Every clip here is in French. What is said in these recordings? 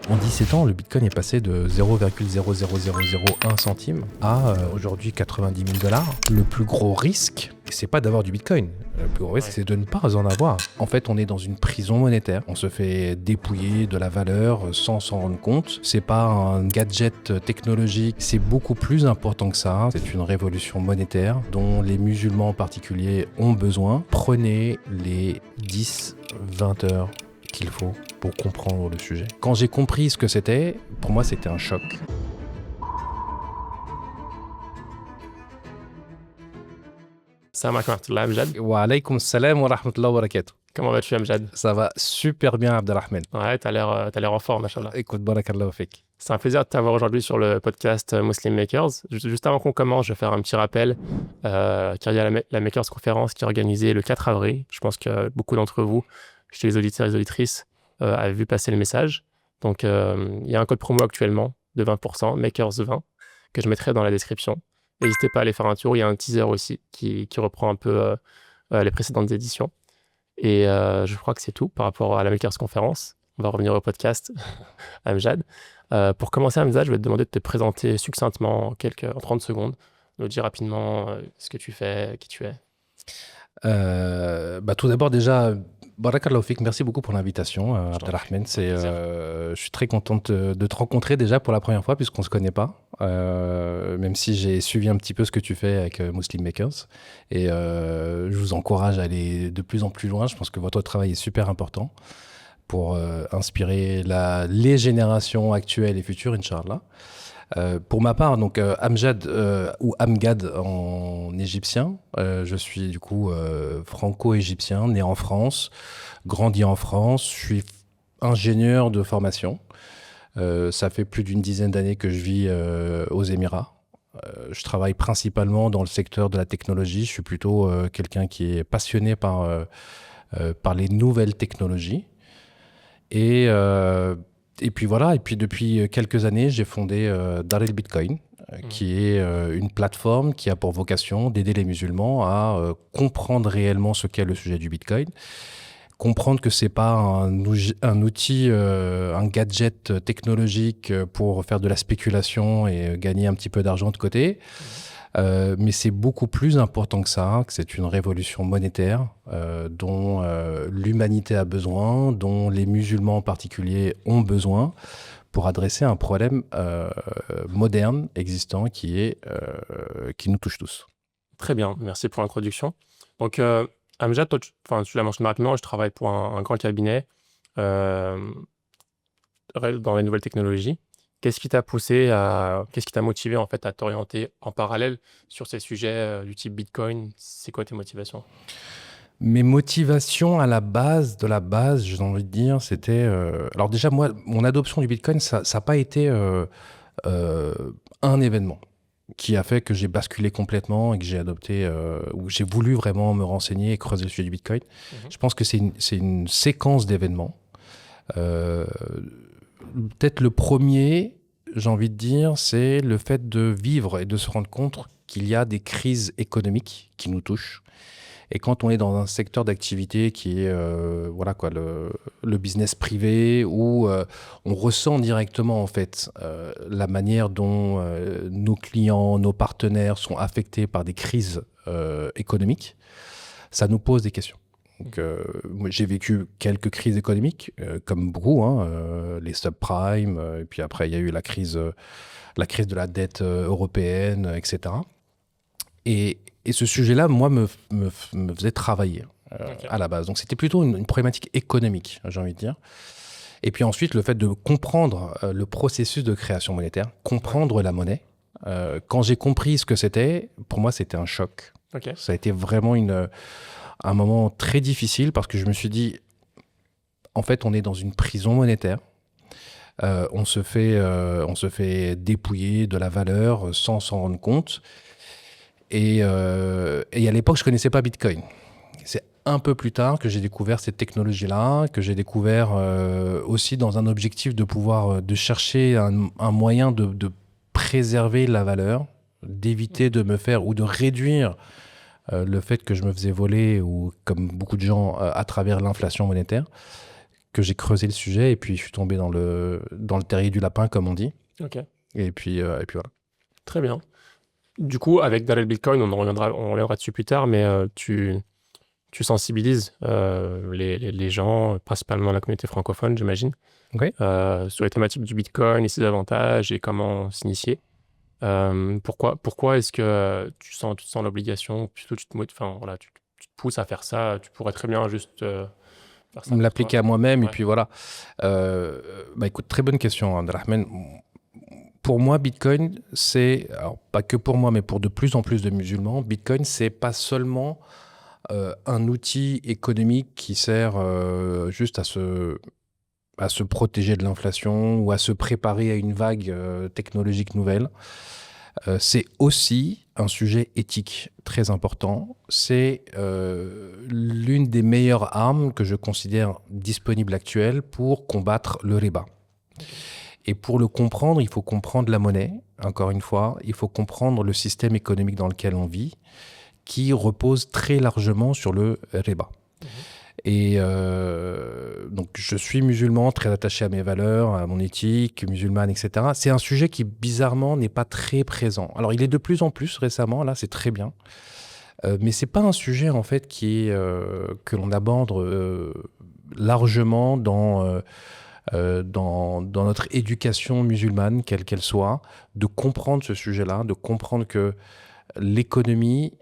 En 17 ans, le Bitcoin est passé de 0,00001 centime à aujourd'hui 90 000 $. Le plus gros risque, c'est pas d'avoir du Bitcoin. Le plus gros risque, c'est de ne pas en avoir. En fait, on est dans une prison monétaire. On se fait dépouiller de la valeur sans s'en rendre compte. C'est pas un gadget technologique. C'est beaucoup plus important que ça. C'est une révolution monétaire dont les musulmans en particulier ont besoin. Prenez les 10-20 heures qu'il faut pour comprendre le sujet. Quand j'ai compris ce que c'était, pour moi c'était un choc. Salam alaikum wa rahmatullah, Amjad. Wa alaykoum salam wa rahmatullah wa barakatuh. Comment vas-tu, Amjad? Ça va super bien, Abdelrahman. Ouais, t'as l'air en forme, machallah. Écoute, barakallahu fik. C'est un plaisir de t'avoir aujourd'hui sur le podcast Muslim Makers. Juste avant qu'on commence, je vais faire un petit rappel. Car il y a la Makers Conférence qui est organisée le 4 avril. Je pense que beaucoup d'entre vous, chez les auditeurs et les auditrices, avaient vu passer le message. Donc, il y a un code promo actuellement de 20%, Makers20, que je mettrai dans la description. N'hésitez pas à aller faire un tour. Il y a un teaser aussi qui reprend un peu les précédentes éditions. Et je crois que c'est tout par rapport à la Makers Conférence. On va revenir au podcast, Amjad. Pour commencer, Amjad, je vais te demander de te présenter succinctement en 30 secondes. Nous dire rapidement ce que tu fais, qui tu es. Tout d'abord, déjà, barakallahu fik, merci beaucoup pour l'invitation, Abdelrahman. Je suis très content de te rencontrer déjà pour la première fois, puisqu'on ne se connaît pas. Même si j'ai suivi un petit peu ce que tu fais avec Muslim Makers. Et je vous encourage à aller de plus en plus loin. Je pense que votre travail est super important pour inspirer les générations actuelles et futures, Inch'Allah. Pour ma part, donc Amjad ou Amgad en égyptien, je suis du coup franco-égyptien, né en France, grandi en France, je suis ingénieur de formation. Ça fait plus d'une dizaine d'années que je vis aux Émirats. Je travaille principalement dans le secteur de la technologie. Je suis plutôt quelqu'un qui est passionné par les nouvelles technologies. Et puis voilà, et puis depuis quelques années, j'ai fondé Daril Bitcoin, qui est une plateforme qui a pour vocation d'aider les musulmans à comprendre réellement ce qu'est le sujet du Bitcoin, comprendre que c'est pas un outil, un gadget technologique pour faire de la spéculation et gagner un petit peu d'argent de côté. Mais c'est beaucoup plus important que ça, que c'est une révolution monétaire dont l'humanité a besoin, dont les musulmans en particulier ont besoin pour adresser un problème moderne, existant, qui nous touche tous. Très bien, merci pour l'introduction. Donc, Amjad, toi, tu l'as mentionné rapidement, je travaille pour un grand cabinet dans les nouvelles technologies. Qu'est-ce qui t'a motivé en fait à t'orienter en parallèle sur ces sujets du type Bitcoin? C'est quoi tes motivations? Mes motivations à la base, j'ai envie de dire, c'était... alors déjà, moi, mon adoption du Bitcoin, ça n'a pas été un événement qui a fait que j'ai basculé complètement et que j'ai adopté, ou j'ai voulu vraiment me renseigner et creuser le sujet du Bitcoin. Je pense que c'est une séquence d'événements. Peut-être le premier, j'ai envie de dire, c'est le fait de vivre et de se rendre compte qu'il y a des crises économiques qui nous touchent. Et quand on est dans un secteur d'activité qui est le business privé, où on ressent directement en fait la manière dont nos clients, nos partenaires sont affectés par des crises économiques, ça nous pose des questions. Donc, moi, j'ai vécu quelques crises économiques, comme beaucoup, les subprimes, et puis après il y a eu la crise de la dette européenne, etc. Et ce sujet-là, moi, me faisait travailler à la base. Donc c'était plutôt une problématique économique, j'ai envie de dire. Et puis ensuite, le fait de comprendre le processus de création monétaire, comprendre la monnaie. Quand j'ai compris ce que c'était, pour moi, c'était un choc. Okay. Ça a été vraiment un moment très difficile parce que je me suis dit, en fait, on est dans une prison monétaire. On se fait dépouiller de la valeur sans s'en rendre compte. Et à l'époque, je ne connaissais pas Bitcoin. C'est un peu plus tard que j'ai découvert cette technologie-là, que j'ai découvert aussi dans un objectif de pouvoir de chercher un moyen de préserver la valeur, d'éviter de me faire ou de réduire le fait que je me faisais voler, ou comme beaucoup de gens, à travers l'inflation monétaire, que j'ai creusé le sujet et puis je suis tombé dans le terrier du lapin, comme on dit. Ok, Et puis voilà. très bien. Du coup, avec Dalal Bitcoin, on reviendra dessus plus tard, mais tu sensibilises les gens, principalement la communauté francophone, j'imagine, Ok. sur les thématiques du Bitcoin et ses avantages et comment s'initier. Pourquoi est-ce que tu sens l'obligation, plutôt enfin, voilà, tu te pousses à faire ça, tu pourrais très bien juste faire ça Me pour l'appliquer toi. à moi-même et Ouais. puis voilà. Écoute, très bonne question, Abdelrahman. Pour moi, Bitcoin, c'est, alors pas que pour moi, mais pour de plus en plus de musulmans, Bitcoin, c'est pas seulement un outil économique qui sert juste à se protéger de l'inflation ou à se préparer à une vague technologique nouvelle. C'est aussi un sujet éthique très important. C'est l'une des meilleures armes que je considère disponibles actuelles pour combattre le riba. Et pour le comprendre, il faut comprendre la monnaie, encore une fois, il faut comprendre le système économique dans lequel on vit, qui repose très largement sur le riba. Et donc, je suis musulman, très attaché à mes valeurs, à mon éthique musulmane, etc. C'est un sujet qui, bizarrement, n'est pas très présent. Alors, il est de plus en plus récemment, là, c'est très bien. Mais c'est pas un sujet, en fait, que l'on aborde largement dans notre éducation musulmane, quelle qu'elle soit, de comprendre ce sujet-là, de comprendre que l'économie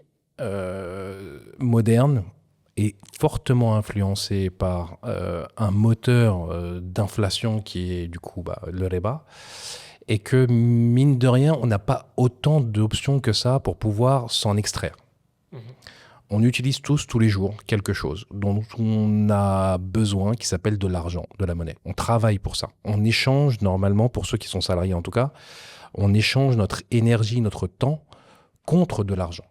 moderne est fortement influencée par un moteur d'inflation qui est du coup le riba, et que mine de rien, on n'a pas autant d'options que ça pour pouvoir s'en extraire. Mhm. On utilise tous les jours, quelque chose dont on a besoin qui s'appelle de l'argent, de la monnaie. On travaille pour ça. On échange normalement, pour ceux qui sont salariés en tout cas, on échange notre énergie, notre temps contre de l'argent.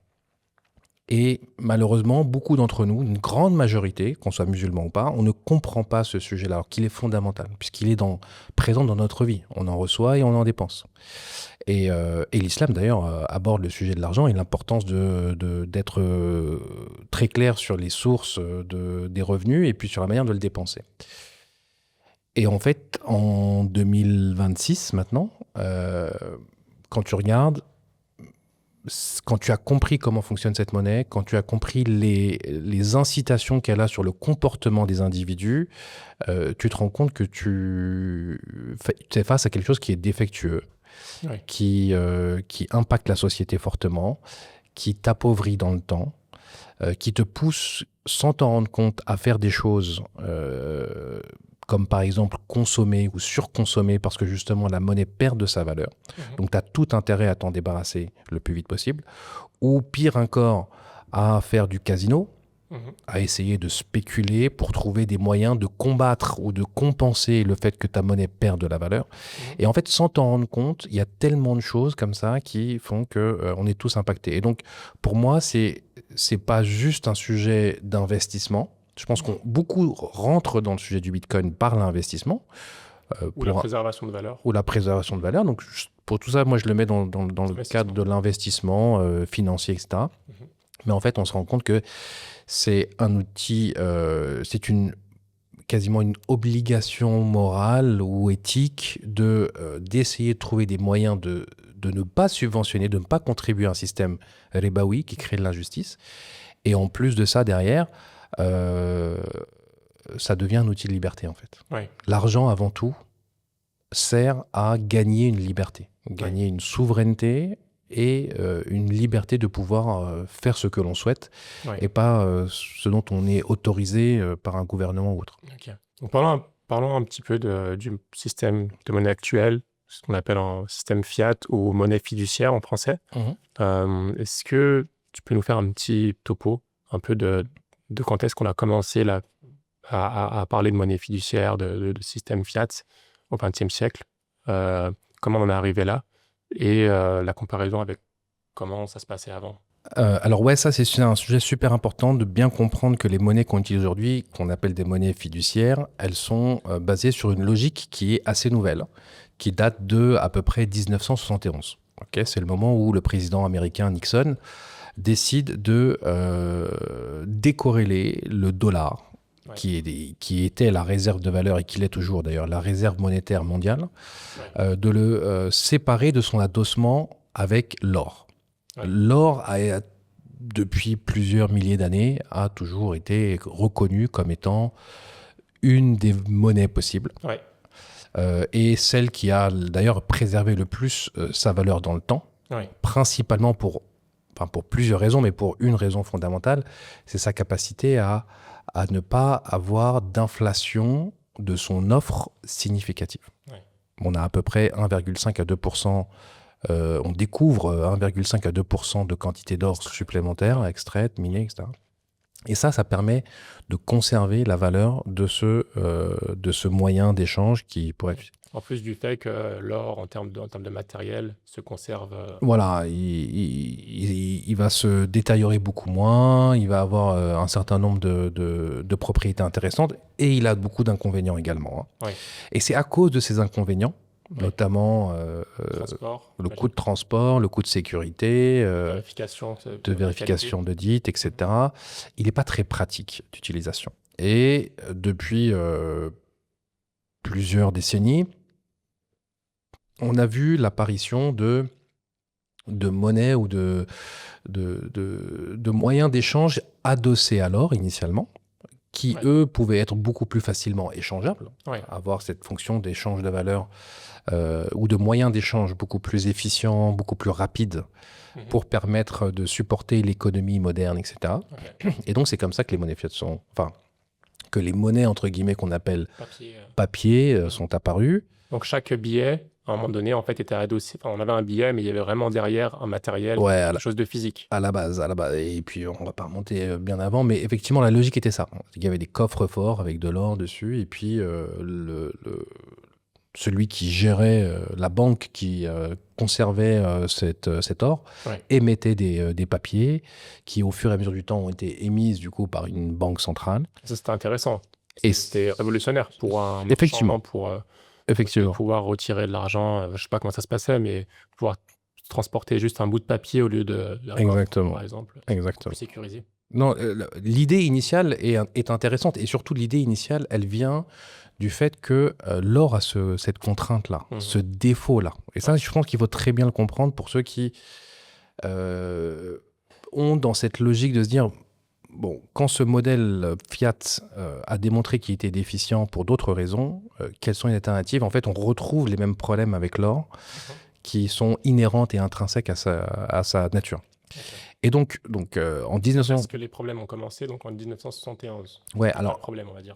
Et malheureusement, beaucoup d'entre nous, une grande majorité, qu'on soit musulman ou pas, on ne comprend pas ce sujet-là, alors qu'il est fondamental, puisqu'il est présent dans notre vie. On en reçoit et on en dépense. Et l'islam, d'ailleurs, aborde le sujet de l'argent et l'importance d'être très clair sur les sources des revenus et puis sur la manière de le dépenser. Et en fait, en 2026, maintenant, quand tu regardes, quand tu as compris comment fonctionne cette monnaie, quand tu as compris les incitations qu'elle a sur le comportement des individus, tu te rends compte que tu es face à quelque chose qui est défectueux, Ouais. qui impacte la société fortement, qui t'appauvrit dans le temps, qui te pousse sans t'en rendre compte à faire des choses comme par exemple consommer ou surconsommer parce que justement la monnaie perd de sa valeur. Donc tu as tout intérêt à t'en débarrasser le plus vite possible. Ou pire encore, à faire du casino, à essayer de spéculer pour trouver des moyens de combattre ou de compenser le fait que ta monnaie perd de la valeur. Et en fait, sans t'en rendre compte, il y a tellement de choses comme ça qui font qu'on est tous impactés. Et donc, pour moi, c'est pas juste un sujet d'investissement. Je pense qu'on beaucoup rentrent dans le sujet du Bitcoin par l'investissement. Ou la préservation de valeur. Ou la préservation de valeur. Donc, pour tout ça, moi, je le mets dans le cadre de l'investissement financier, etc. Mais en fait, on se rend compte que c'est un outil, c'est quasiment une obligation morale ou éthique d'essayer de trouver des moyens de ne pas subventionner, de ne pas contribuer à un système ribaoui qui crée de l'injustice. Et en plus de ça, derrière, ça devient un outil de liberté, en fait. Ouais. L'argent, avant tout, sert à gagner une liberté, gagner une souveraineté et une liberté de pouvoir faire ce que l'on souhaite et pas ce dont on est autorisé par un gouvernement ou autre. Okay. Donc parlons un petit peu du système de monnaie actuel, ce qu'on appelle un système fiat ou monnaie fiduciaire en français. Est-ce que tu peux nous faire un petit topo un peu de quand est-ce qu'on a commencé là, à parler de monnaie fiduciaire, de système fiat au XXe siècle, comment on en est arrivé là et la comparaison avec comment ça se passait avant. Alors ouais, ça c'est un sujet super important de bien comprendre que les monnaies qu'on utilise aujourd'hui, qu'on appelle des monnaies fiduciaires, elles sont basées sur une logique qui est assez nouvelle, qui date de à peu près 1971. Okay, c'est le moment où le président américain Nixon décide de décorréler le dollar Ouais. qui était la réserve de valeur et qui l'est toujours d'ailleurs, la réserve monétaire mondiale, de le séparer de son adossement avec l'or. Ouais. L'or depuis plusieurs milliers d'années, a toujours été reconnu comme étant une des monnaies possibles. Ouais. Et celle qui a d'ailleurs préservé le plus sa valeur dans le temps, principalement pour plusieurs raisons, mais pour une raison fondamentale, c'est sa capacité à ne pas avoir d'inflation de son offre significative. Ouais. On a à peu près 1,5 à 2%, on découvre 1,5 à 2% de quantité d'or supplémentaire, extraite, minée, etc. Et ça permet de conserver la valeur de ce moyen d'échange qui pourrait être... En plus du fait que l'or, en termes de matériel, se conserve... Voilà, il va se détériorer beaucoup moins, il va avoir un certain nombre de propriétés intéressantes, et il a beaucoup d'inconvénients également. Hein. Oui. Et c'est à cause de ces inconvénients, notamment le coût de transport, le coût de sécurité, vérification d'audit, etc. Il n'est pas très pratique d'utilisation. Et depuis plusieurs décennies, on a vu l'apparition de monnaies ou de moyens d'échange adossés à l'or initialement, qui, eux, pouvaient être beaucoup plus facilement échangeables, avoir cette fonction d'échange de valeur ou de moyens d'échange beaucoup plus efficients, beaucoup plus rapides, pour permettre de supporter l'économie moderne, etc. Et donc, c'est comme ça que les monnaies fiat que les monnaies, entre guillemets, qu'on appelle papier sont apparues. Donc, chaque billet, à un moment donné, en fait, était adossé. Enfin, on avait un billet, mais il y avait vraiment derrière un matériel, quelque chose de physique. À la base. Et puis, on ne va pas remonter bien avant, mais effectivement, la logique était ça. Il y avait des coffres forts avec de l'or dessus, et puis celui qui gérait, la banque qui conservait cet or, émettait des papiers qui, au fur et à mesure du temps, ont été émises du coup par une banque centrale. Ça, c'était intéressant. Et c'était révolutionnaire pour un effectivement. Effectivement. Pouvoir retirer de l'argent, je ne sais pas comment ça se passait, mais pouvoir transporter juste un bout de papier au lieu de exactement. Par exemple. Exactement. Plus sécurisé. Non, l'idée initiale est intéressante, et surtout l'idée initiale, elle vient du fait que l'or a cette contrainte-là, ce défaut-là. Et ça, je pense qu'il faut très bien le comprendre pour ceux qui ont dans cette logique de se dire, bon, quand ce modèle fiat a démontré qu'il était déficient pour d'autres raisons, quelles sont les alternatives? En fait, on retrouve les mêmes problèmes avec l'or qui sont inhérentes et intrinsèques à sa nature. Et donc en 1900... Est-ce que les problèmes ont commencé donc en 1971? Ouais, alors... problème, on va dire.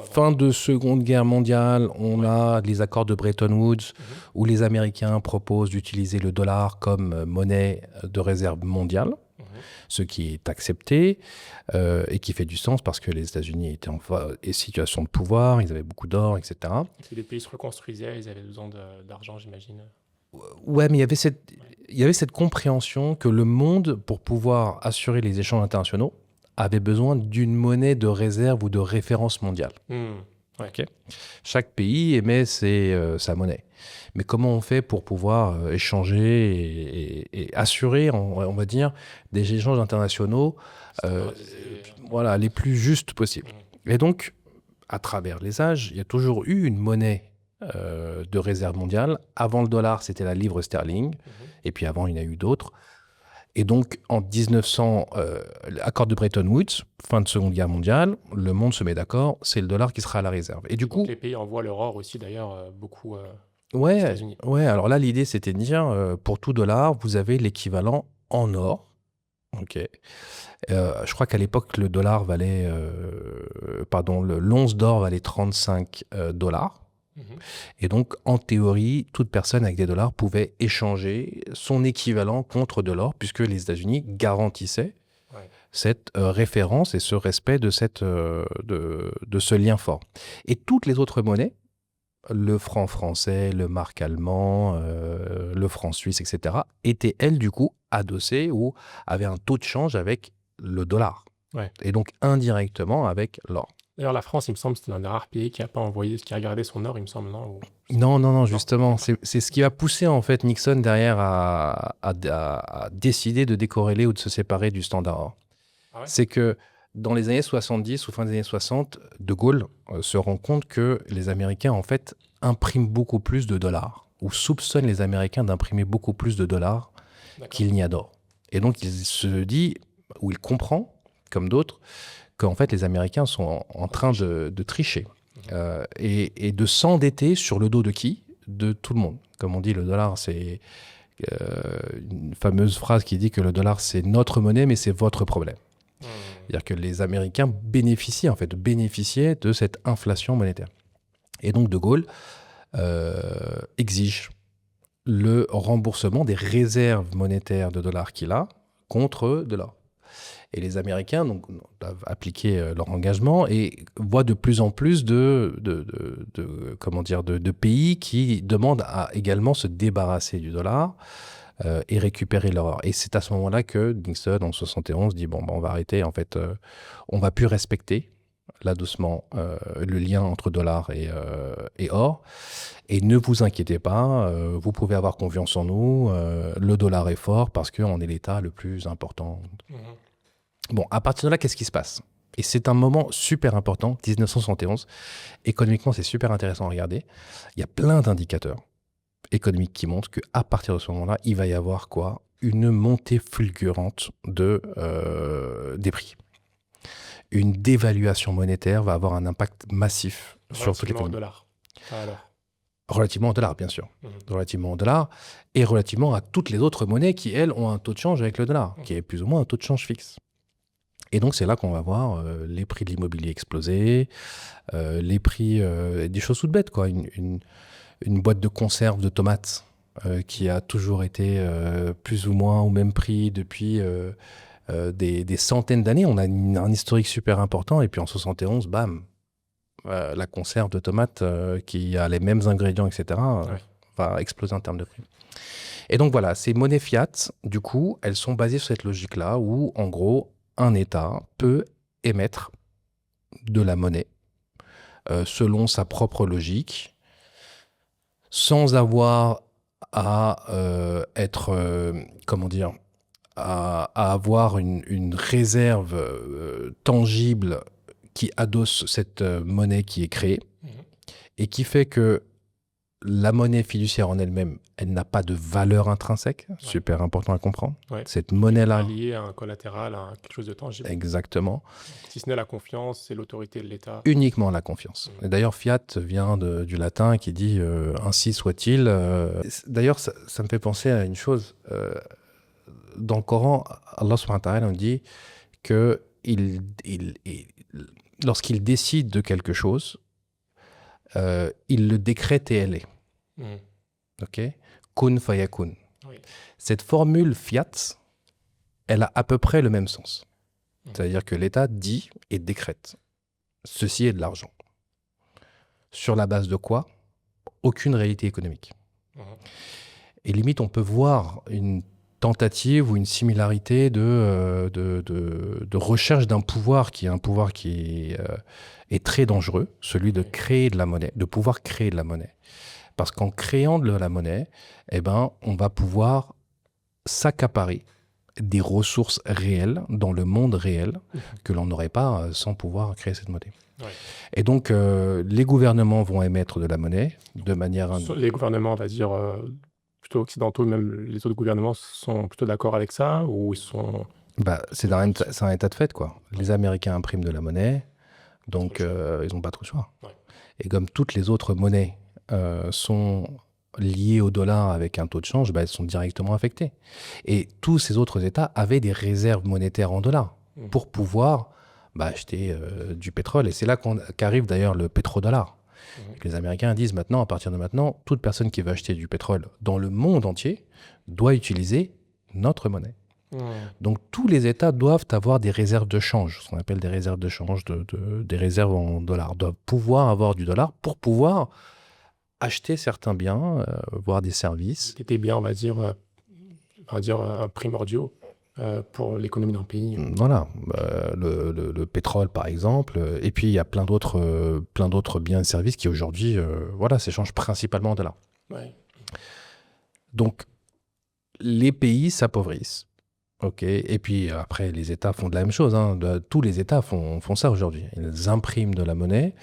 Fin de Seconde Guerre mondiale, on a les accords de Bretton Woods, où les Américains proposent d'utiliser le dollar comme monnaie de réserve mondiale, ce qui est accepté et qui fait du sens parce que les États-Unis étaient en situation de pouvoir, ils avaient beaucoup d'or, etc. Et puis les pays se reconstruisaient, ils avaient besoin d'argent, j'imagine. Ouais, mais il y avait cette compréhension que le monde, pour pouvoir assurer les échanges internationaux, avait besoin d'une monnaie de réserve ou de référence mondiale. Okay. Chaque pays émet sa monnaie. Mais comment on fait pour pouvoir échanger et assurer, on va dire, des échanges internationaux les plus justes possibles. Et donc, à travers les âges, il y a toujours eu une monnaie de réserve mondiale. Avant le dollar, c'était la livre sterling. Et puis avant, il y en a eu d'autres. Et donc, en 1900, accord de Bretton Woods, fin de Seconde Guerre mondiale, le monde se met d'accord, c'est le dollar qui sera à la réserve. Et du coup, les pays envoient leur or aussi, d'ailleurs, beaucoup aux ouais, États-Unis. Ouais, alors là, l'idée, c'était de dire, pour tout dollar, vous avez l'équivalent en or. Ok. Je crois qu'à l'époque, le dollar valait... l'once d'or valait 35 dollars. Et donc, en théorie, toute personne avec des dollars pouvait échanger son équivalent contre de l'or, puisque les États-Unis garantissaient cette référence et ce respect de ce lien fort. Et toutes les autres monnaies, le franc français, le mark allemand, le franc suisse, etc., étaient, elles, du coup, adossées ou avaient un taux de change avec le dollar. Et donc, indirectement, avec l'or. D'ailleurs, la France, il me semble, c'est l'un des rares pays qui a gardé son or, il me semble, non? Non, justement. C'est ce qui va pousser, en fait, Nixon derrière à décider de décorréler ou de se séparer du standard or. Ah ouais? C'est que Dans les années 70 ou fin des années 60, De Gaulle se rend compte que les Américains, en fait, impriment beaucoup plus de dollars, ou soupçonnent les Américains d'imprimer beaucoup plus de dollars qu'il n'y a d'or. Et donc, il se dit, ou il comprend, comme d'autres, qu'en fait, les Américains sont en train de tricher et de s'endetter sur le dos de qui? De tout le monde. Comme on dit, le dollar, c'est une fameuse phrase qui dit que le dollar, c'est notre monnaie, mais c'est votre problème. C'est-à-dire que les Américains bénéficiaient de cette inflation monétaire. Et donc, De Gaulle exige le remboursement des réserves monétaires de dollars qu'il a contre de l'or. Et les Américains doivent appliquer leur engagement et voient de plus en plus de pays qui demandent à également se débarrasser du dollar et récupérer leur or. Et c'est à ce moment-là que Nixon, en 71, dit on va arrêter, en fait, on va plus respecter, là doucement, le lien entre dollar et or. Et ne vous inquiétez pas, vous pouvez avoir confiance en nous, le dollar est fort parce qu'on est l'État le plus important. Bon, à partir de là, qu'est-ce qui se passe? Et c'est un moment super important, 1971. Économiquement, c'est super intéressant à regarder. Il y a plein d'indicateurs économiques qui montrent qu'à partir de ce moment-là, il va y avoir quoi? Une montée fulgurante des prix. Une dévaluation monétaire va avoir un impact massif sur toute l'économie. Relativement au dollar, bien sûr. Relativement au dollar et relativement à toutes les autres monnaies qui, elles, ont un taux de change avec le dollar, qui est plus ou moins un taux de change fixe. Et donc, c'est là qu'on va voir les prix de l'immobilier exploser, les prix des choses toutes bêtes, quoi. Une boîte de conserve de tomates qui a toujours été plus ou moins au même prix depuis des centaines d'années. On a un historique super important. Et puis en 71, bam, la conserve de tomates qui a les mêmes ingrédients, etc., va exploser en termes de prix. Et donc voilà, ces monnaies fiat, du coup, elles sont basées sur cette logique-là où, en gros, un État peut émettre de la monnaie selon sa propre logique, sans avoir à à avoir une réserve tangible qui adosse cette monnaie qui est créée et qui fait que la monnaie fiduciaire en elle-même, elle n'a pas de valeur intrinsèque, super important à comprendre. Cette monnaie-là... liée à un collatéral, à quelque chose de tangible. Exactement. Si ce n'est la confiance, c'est l'autorité de l'État. Uniquement la confiance. Et d'ailleurs, fiat vient du latin qui dit « ainsi soit-il ». D'ailleurs, ça me fait penser à une chose. Dans le Coran, Allah subhanahu wa ta'ala nous dit que lorsqu'il décide de quelque chose, il le décrète et elle est. Ok? Kun fayakun. Cette formule fiat, elle a à peu près le même sens. C'est-à-dire que l'État dit et décrète. Ceci est de l'argent. Sur la base de quoi? Aucune réalité économique. Et limite, on peut voir une tentative ou une similarité de recherche d'un pouvoir qui est très dangereux, celui de créer de la monnaie, de pouvoir créer de la monnaie. Parce qu'en créant de la monnaie, on va pouvoir s'accaparer des ressources réelles dans le monde réel que l'on n'aurait pas sans pouvoir créer cette monnaie. Et donc, les gouvernements vont émettre de la monnaie de manière... Les gouvernements, on va dire... plutôt occidentaux, même les autres gouvernements sont plutôt d'accord avec ça ou ils sont... c'est un état de fait, quoi. Les Américains impriment de la monnaie, donc ils n'ont pas trop le choix. Et comme toutes les autres monnaies sont liées au dollar avec un taux de change, elles sont directement affectées. Et tous ces autres États avaient des réserves monétaires en dollars pour pouvoir acheter du pétrole. Et c'est là qu'arrive d'ailleurs le pétrodollar. Les Américains disent maintenant, à partir de maintenant, toute personne qui veut acheter du pétrole dans le monde entier doit utiliser notre monnaie. Donc tous les États doivent avoir des réserves de change, ce qu'on appelle des réserves de change, des réserves en dollars, doivent pouvoir avoir du dollar pour pouvoir acheter certains biens, voire des services. Des biens, on va dire primordiaux. Pour l'économie d'un pays. Voilà, le pétrole par exemple, et puis il y a plein d'autres biens et services qui aujourd'hui s'échangent principalement en dollars. Donc les pays s'appauvrissent Ok. Et puis après, les États font de la même chose, hein. Tous les États font ça aujourd'hui. Ils impriment de la monnaie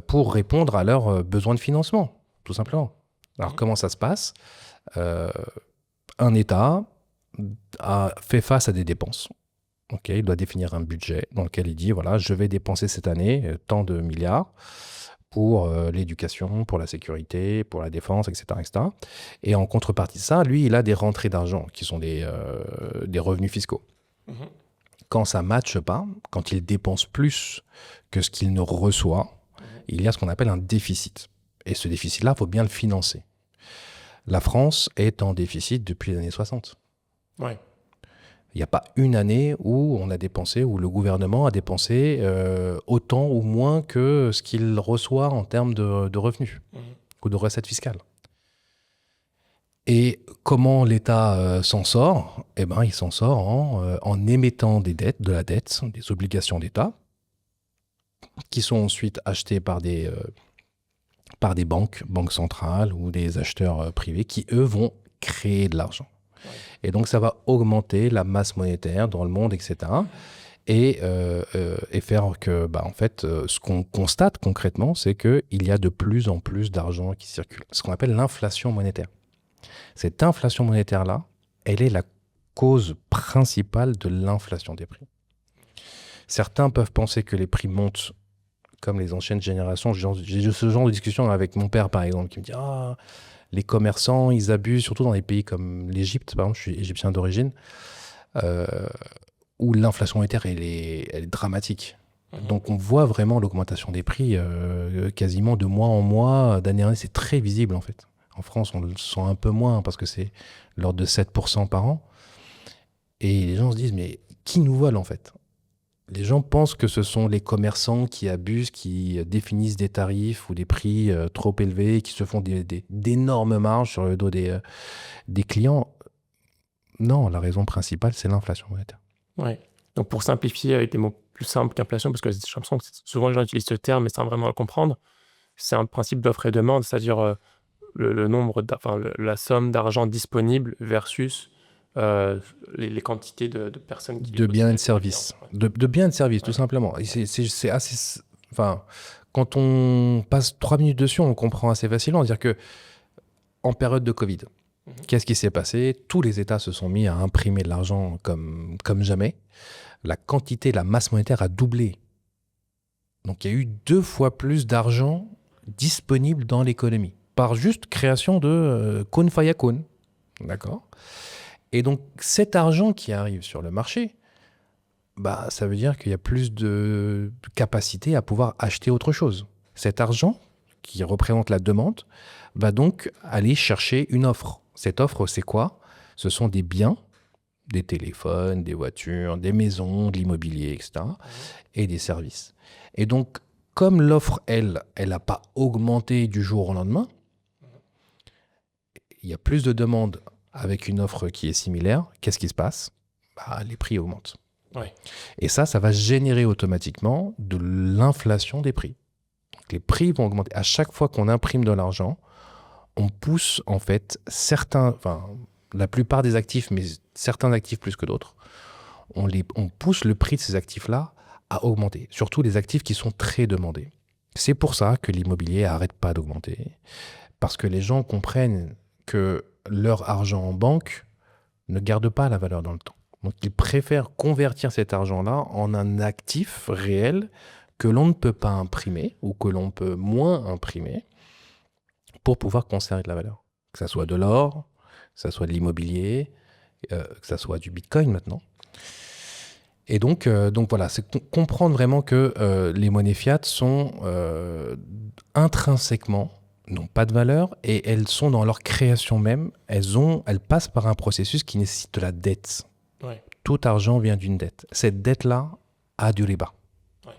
pour répondre à leurs besoins de financement, tout simplement. Alors, comment ça se passe? Euh, un État a fait face à des dépenses. Ok, il doit définir un budget dans lequel il dit, voilà, je vais dépenser cette année tant de milliards pour l'éducation, pour la sécurité, pour la défense, etc., etc. Et en contrepartie de ça, lui, il a des rentrées d'argent qui sont des revenus fiscaux. Mhm. Quand ça ne matche pas, quand il dépense plus que ce qu'il ne reçoit, il y a ce qu'on appelle un déficit. Et ce déficit-là, il faut bien le financer. La France est en déficit depuis les années 60. Ouais. Il n'y a pas une année où on a dépensé, où le gouvernement a dépensé autant ou moins que ce qu'il reçoit en termes de revenus ou de recettes fiscales. Et comment l'État s'en sort? Eh ben, il s'en sort en émettant des dettes, de la dette, des obligations d'État, qui sont ensuite achetées par des banques centrales ou des acheteurs privés qui, eux, vont créer de l'argent. Et donc, ça va augmenter la masse monétaire dans le monde, etc. Et faire que, en fait, ce qu'on constate concrètement, c'est qu'il y a de plus en plus d'argent qui circule. Ce qu'on appelle l'inflation monétaire. Cette inflation monétaire-là, elle est la cause principale de l'inflation des prix. Certains peuvent penser que les prix montent comme les anciennes générations. J'ai ce genre de discussion avec mon père, par exemple, qui me dit « Ah, les commerçants, ils abusent, surtout dans des pays comme l'Égypte, par exemple, je suis égyptien d'origine, où l'inflation monétaire, elle est dramatique. » Donc, on voit vraiment l'augmentation des prix quasiment de mois en mois, d'année en année. C'est très visible, en fait. En France, on le sent un peu moins parce que c'est l'ordre de 7% par an. Et les gens se disent, mais qui nous vole, en fait? Les gens pensent que ce sont les commerçants qui abusent, qui définissent des tarifs ou des prix trop élevés, qui se font d'énormes marges sur le dos des clients. Non, la raison principale, c'est l'inflation monétaire. Ouais. Donc, pour simplifier avec des mots plus simples qu'inflation, parce que j'ai l'impression que souvent les gens utilisent ce terme, mais sans vraiment le comprendre, c'est un principe d'offre et demande, c'est-à-dire le nombre, la somme d'argent disponible versus les quantités de personnes qui De biens et de possèdent les services. biens. De biens et de services, tout simplement. Et c'est assez... Enfin, quand on passe 3 minutes dessus, on comprend assez facilement. C'est-à-dire que en période de Covid, qu'est-ce qui s'est passé? Tous les États se sont mis à imprimer de l'argent comme jamais. La quantité, la masse monétaire a doublé. Donc, il y a eu 2 fois plus d'argent disponible dans l'économie par juste création de kun fayakun. D'accord? Et donc, cet argent qui arrive sur le marché, ça veut dire qu'il y a plus de capacité à pouvoir acheter autre chose. Cet argent, qui représente la demande, va donc aller chercher une offre. Cette offre, c'est quoi? Ce sont des biens, des téléphones, des voitures, des maisons, de l'immobilier, etc. Et des services. Et donc, comme l'offre, elle n'a pas augmenté du jour au lendemain, il y a plus de demandes avec une offre qui est similaire. Qu'est-ce qui se passe? Les prix augmentent. Ouais. Et ça va générer automatiquement de l'inflation des prix. Donc, les prix vont augmenter. À chaque fois qu'on imprime de l'argent, on pousse en fait la plupart des actifs, mais certains actifs plus que d'autres, on pousse le prix de ces actifs-là à augmenter, surtout les actifs qui sont très demandés. C'est pour ça que l'immobilier n'arrête pas d'augmenter, parce que les gens comprennent que leur argent en banque ne garde pas la valeur dans le temps. Donc, ils préfèrent convertir cet argent-là en un actif réel que l'on ne peut pas imprimer ou que l'on peut moins imprimer pour pouvoir conserver de la valeur. Que ça soit de l'or, que ça soit de l'immobilier, que ça soit du bitcoin maintenant. Et donc voilà, c'est comprendre vraiment que les monnaies fiat sont intrinsèquement, n'ont pas de valeur et elles sont dans leur création même, elles passent par un processus qui nécessite de la dette. Ouais. Tout argent vient d'une dette. Cette dette-là a du riba. Ouais.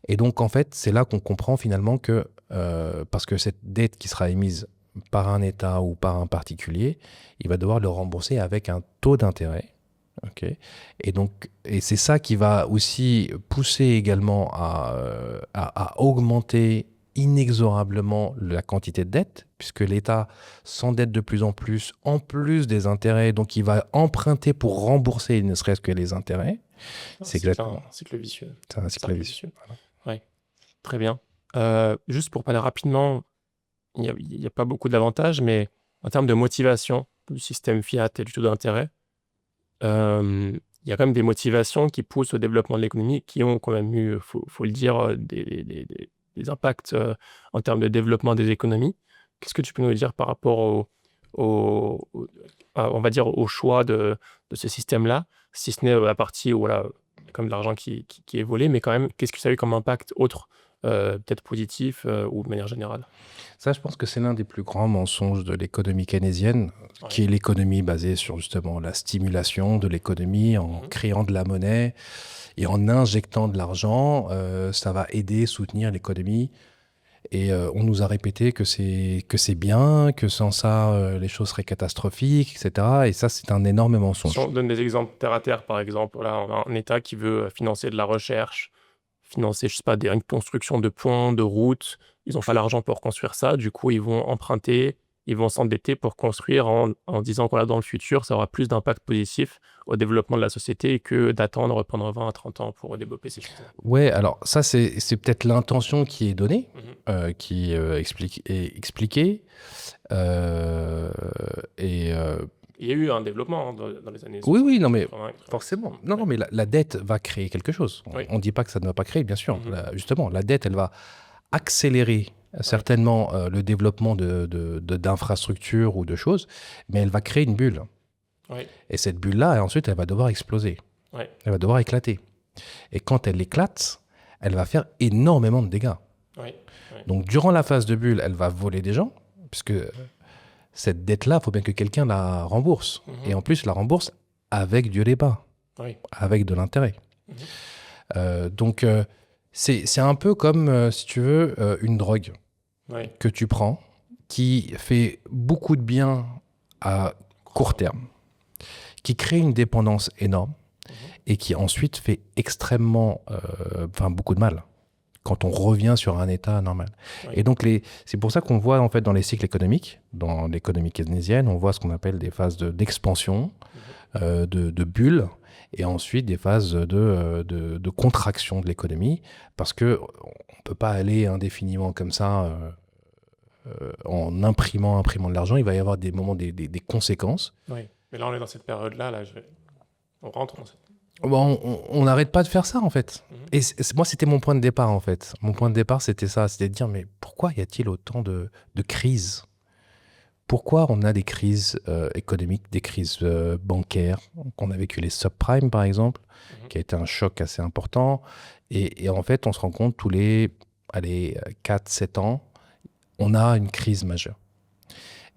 Et donc, en fait, c'est là qu'on comprend finalement que, parce que cette dette qui sera émise par un État ou par un particulier, il va devoir le rembourser avec un taux d'intérêt. Okay. Et c'est ça qui va aussi pousser également à augmenter inexorablement la quantité de dette, puisque l'État s'endette de plus en plus des intérêts, donc il va emprunter pour rembourser ne serait-ce que les intérêts. C'est exactement un cycle vicieux. C'est un cycle vicieux. Ouais. Très bien. Juste pour parler rapidement, il n'y a pas beaucoup d'avantages, mais en termes de motivation du système fiat et du taux d'intérêt, il y a quand même des motivations qui poussent au développement de l'économie, qui ont quand même eu, faut le dire, des impacts en termes de développement des économies. Qu'est-ce que tu peux nous dire par rapport on va dire, au choix de ce système-là, si ce n'est la partie où voilà, comme de l'argent qui est volé, mais quand même, qu'est-ce que ça a eu comme impact autre, peut-être positif ou de manière générale? Ça, je pense que c'est l'un des plus grands mensonges de l'économie keynésienne, qui est l'économie basée sur justement la stimulation de l'économie en créant de la monnaie et en injectant de l'argent. Ça va aider, soutenir l'économie. Et on nous a répété que c'est bien, que sans ça, les choses seraient catastrophiques, etc. Et ça, c'est un énorme mensonge. Si on donne des exemples terre à terre, par exemple, là, on a un État qui veut financer de la recherche, financer, je sais pas, une construction de ponts, de routes. Ils n'ont pas l'argent pour construire ça. Du coup, ils vont emprunter, ils vont s'endetter pour construire en disant qu'on dans le futur, ça aura plus d'impact positif au développement de la société que d'attendre pendant 20 à 30 ans pour développer ces choses. Ouais, alors ça, c'est peut-être l'intention qui est donnée, qui est expliquée. Il y a eu un développement dans les années 60. Oui, non, mais 80, forcément. Non, mais la dette va créer quelque chose. On ne dit pas que ça ne va pas créer, bien sûr. Justement, la dette, elle va accélérer certainement le développement d'infrastructures ou de choses, mais elle va créer une bulle. Et cette bulle-là, ensuite, elle va devoir exploser. Elle va devoir éclater. Et quand elle éclate, elle va faire énormément de dégâts. Donc, durant la phase de bulle, elle va voler des gens, puisque cette dette-là, il faut bien que quelqu'un la rembourse. Et en plus, la rembourse avec du débat, avec de l'intérêt. Donc, c'est un peu comme, si tu veux, une drogue que tu prends, qui fait beaucoup de bien à court terme, qui crée une dépendance énorme et qui ensuite fait extrêmement, beaucoup de mal quand on revient sur un état normal. Et donc, c'est pour ça qu'on voit en fait dans les cycles économiques, dans l'économie keynésienne, on voit ce qu'on appelle des phases d'expansion, de bulles, et ensuite des phases de contraction de l'économie, parce qu'on ne peut pas aller indéfiniment comme ça en imprimant de l'argent. Il va y avoir des moments, des conséquences. Oui, mais là on est dans cette période-là, on rentre dans cette... On n'arrête pas de faire ça, en fait. Et moi, c'était mon point de départ, en fait. Mon point de départ, c'était ça. C'était de dire, mais pourquoi y a-t-il autant de crises ? Pourquoi on a des crises économiques, des crises bancaires ? On a vécu les subprimes, par exemple, qui a été un choc assez important. Et en fait, on se rend compte, tous les 4-7 ans, on a une crise majeure.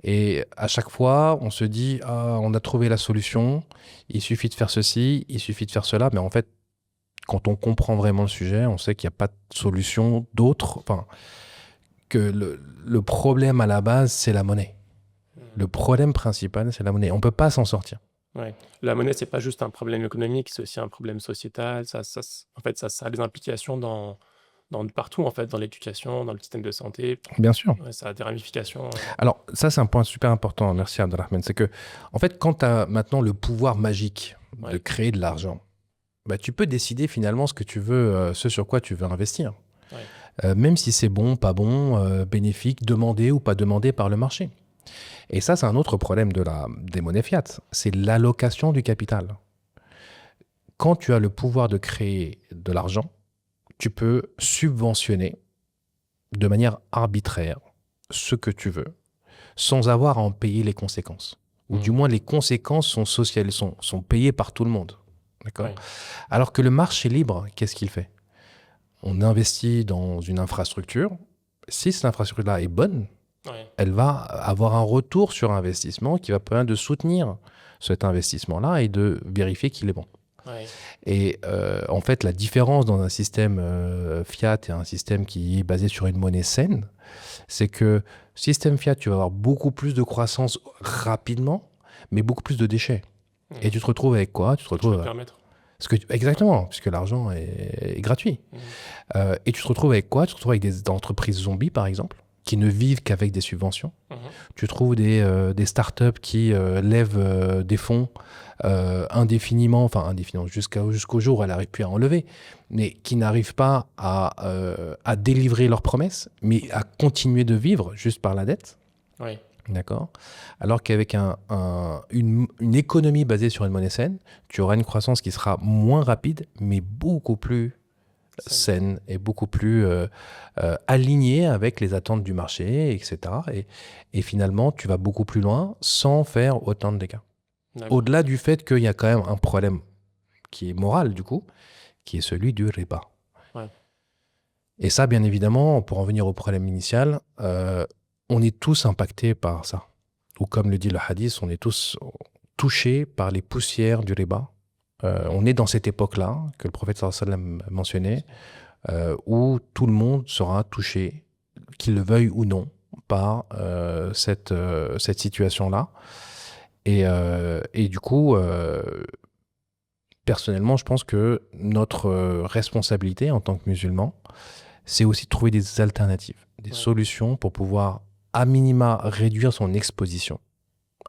Et à chaque fois, on se dit, on a trouvé la solution, il suffit de faire ceci, il suffit de faire cela. Mais en fait, quand on comprend vraiment le sujet, on sait qu'il n'y a pas de solution d'autre. Que le problème à la base, c'est la monnaie. Le problème principal, c'est la monnaie. On ne peut pas s'en sortir. Ouais. La monnaie, ce n'est pas juste un problème économique, c'est aussi un problème sociétal. En fait, ça a des implications dans partout, en fait, dans l'éducation, dans le système de santé. Bien sûr. Ouais, ça a des ramifications. Alors, ça, c'est un point super important. Merci, Abdelrahman. C'est que, en fait, quand tu as maintenant le pouvoir magique de créer de l'argent, tu peux décider finalement ce que tu veux, ce sur quoi tu veux investir. Même si c'est bon, pas bon, bénéfique, demandé ou pas demandé par le marché. Et ça, c'est un autre problème des monnaies fiat. C'est l'allocation du capital. Quand tu as le pouvoir de créer de l'argent, tu peux subventionner de manière arbitraire ce que tu veux, sans avoir à en payer les conséquences. Ou du moins, les conséquences sont sociales, sont payées par tout le monde. D'accord ? Alors que le marché libre, qu'est-ce qu'il fait ? On investit dans une infrastructure. Si cette infrastructure-là est bonne, elle va avoir un retour sur investissement qui va permettre de soutenir cet investissement-là et de vérifier qu'il est bon. Et en fait, la différence dans un système fiat et un système qui est basé sur une monnaie saine, c'est que système fiat, tu vas avoir beaucoup plus de croissance rapidement, mais beaucoup plus de déchets. Et tu te retrouves avec quoi ? Tu te retrouves Exactement, puisque l'argent est gratuit. Et tu te retrouves avec quoi? Tu te retrouves avec des entreprises zombies, par exemple, qui ne vivent qu'avec des subventions. Tu trouves des startups qui lèvent des fonds indéfiniment, jusqu'au jour où elle n'arrive plus à enlever, mais qui n'arrivent pas à délivrer leurs promesses, mais à continuer de vivre juste par la dette. Oui. D'accord. Alors qu'avec une économie basée sur une monnaie saine, tu auras une croissance qui sera moins rapide, mais beaucoup plus saine et beaucoup plus alignée avec les attentes du marché, etc. Et finalement, tu vas beaucoup plus loin sans faire autant de dégâts. D'accord. Au-delà du fait qu'il y a quand même un problème qui est moral, du coup, qui est celui du riba. Ouais. Et ça, bien évidemment, pour en venir au problème initial, on est tous impactés par ça. Ou comme le dit le hadith, on est tous touchés par les poussières du riba. On est dans cette époque-là, que le prophète sallallahu alayhi wa sallam mentionnait, où tout le monde sera touché, qu'il le veuille ou non, par cette situation-là. Et du coup, personnellement, je pense que notre responsabilité en tant que musulmans, c'est aussi de trouver des alternatives, des solutions pour pouvoir, à minima, réduire son exposition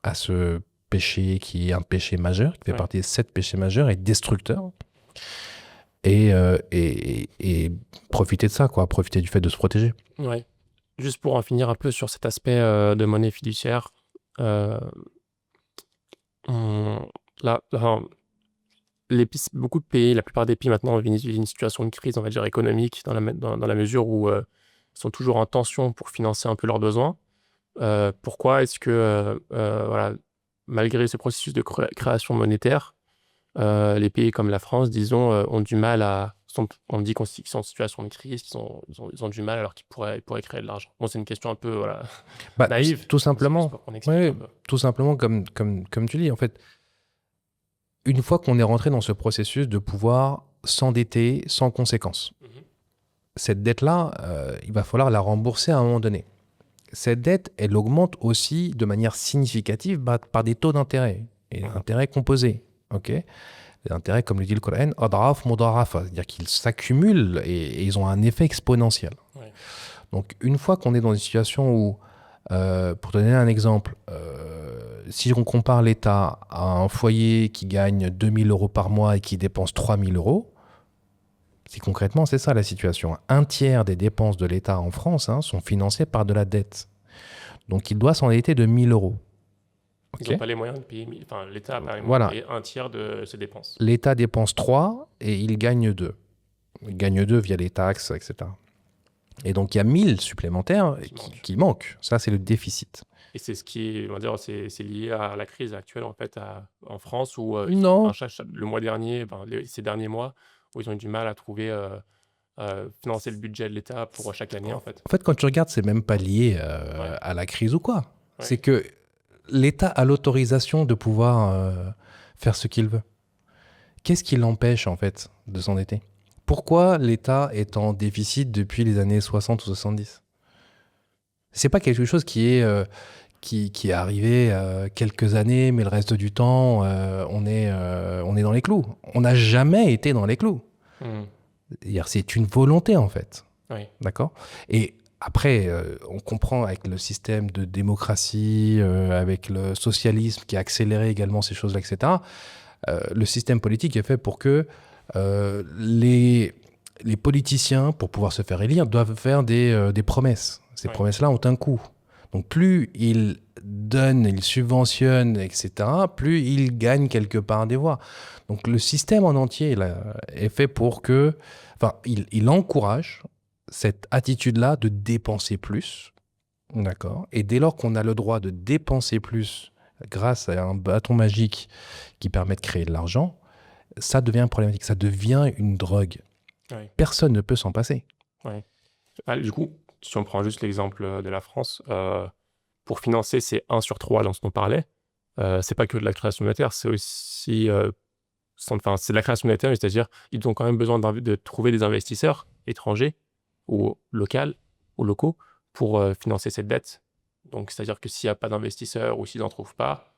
à ce péché qui est un péché majeur, qui fait partie des 7 péchés majeurs et destructeurs. Et profiter de ça, quoi, profiter du fait de se protéger. Ouais. Juste pour en finir un peu sur cet aspect de monnaie fiduciaire, beaucoup de pays, la plupart des pays maintenant vivent une situation de crise, on va dire économique, dans la mesure où ils sont toujours en tension pour financer un peu leurs besoins. Pourquoi est-ce que, voilà, malgré ce processus de création monétaire, les pays comme la France, disons, ont du mal on dit qu'ils sont en situation de crise, ils ont du mal alors qu'ils pourraient créer de l'argent. Bon, c'est une question un peu naïve. Tout simplement. Ouais, tout simplement, comme tu dis, en fait, une fois qu'on est rentré dans ce processus de pouvoir s'endetter sans conséquence, cette dette-là, il va falloir la rembourser à un moment donné. Cette dette, elle augmente aussi de manière significative par des taux d'intérêt, et d'intérêt composés. Okay, les intérêts, comme le dit le Coran, adraf mudarafa, c'est-à-dire qu'ils s'accumulent et ils ont un effet exponentiel. Ouais. Donc, une fois qu'on est dans une situation où, pour te donner un exemple, si on compare l'État à un foyer qui gagne 2 000 euros par mois et qui dépense 3 000 euros, concrètement, c'est ça la situation. Un tiers des dépenses de l'État en France sont financées par de la dette. Donc, il doit s'endetter de 1 000 euros. Ils n'ont pas les moyens de payer, enfin l'État n'a pas les moyens de payer un tiers de ses dépenses. L'État dépense 3 et il gagne 2. Il gagne 2 via les taxes, etc. Et donc il y a 1 000 supplémentaires qui manquent. Ça, c'est le déficit. Et c'est ce qui est, on va dire, c'est lié à la crise actuelle en fait en France où non. Le mois dernier, ces derniers mois, où ils ont eu du mal à trouver financer le budget de l'État pour chaque année en fait. En fait, quand tu regardes, c'est même pas lié à la crise ou quoi. Ouais. C'est que l'État a l'autorisation de pouvoir faire ce qu'il veut. Qu'est-ce qui l'empêche, en fait, de s'endetter? Pourquoi l'État est en déficit depuis les années 60 ou 70? C'est pas quelque chose qui est arrivé quelques années, mais le reste du temps, on est dans les clous. On n'a jamais été dans les clous. C'est une volonté, en fait. Oui. D'accord? Et après, on comprend avec le système de démocratie, avec le socialisme qui a accéléré également ces choses-là, etc. Le système politique est fait pour que les politiciens, pour pouvoir se faire élire, doivent faire des promesses. Ces promesses-là ont un coût. Donc plus ils donnent, ils subventionnent, etc., plus ils gagnent quelque part des voix. Donc le système en entier là, est fait pour que... Enfin, il encourage cette attitude-là de dépenser plus, d'accord. Et dès lors qu'on a le droit de dépenser plus grâce à un bâton magique qui permet de créer de l'argent, ça devient problématique, ça devient une drogue. Oui. Personne ne peut s'en passer. Oui. Du coup, si on prend juste l'exemple de la France, pour financer ces 1 sur 3 dont on parlait, c'est pas que de la création monétaire, c'est aussi... c'est de la création monétaire, c'est-à-dire ils ont quand même besoin de trouver des investisseurs étrangers ou locaux pour financer cette dette. Donc, c'est-à-dire que s'il n'y a pas d'investisseurs ou s'ils n'en trouvent pas,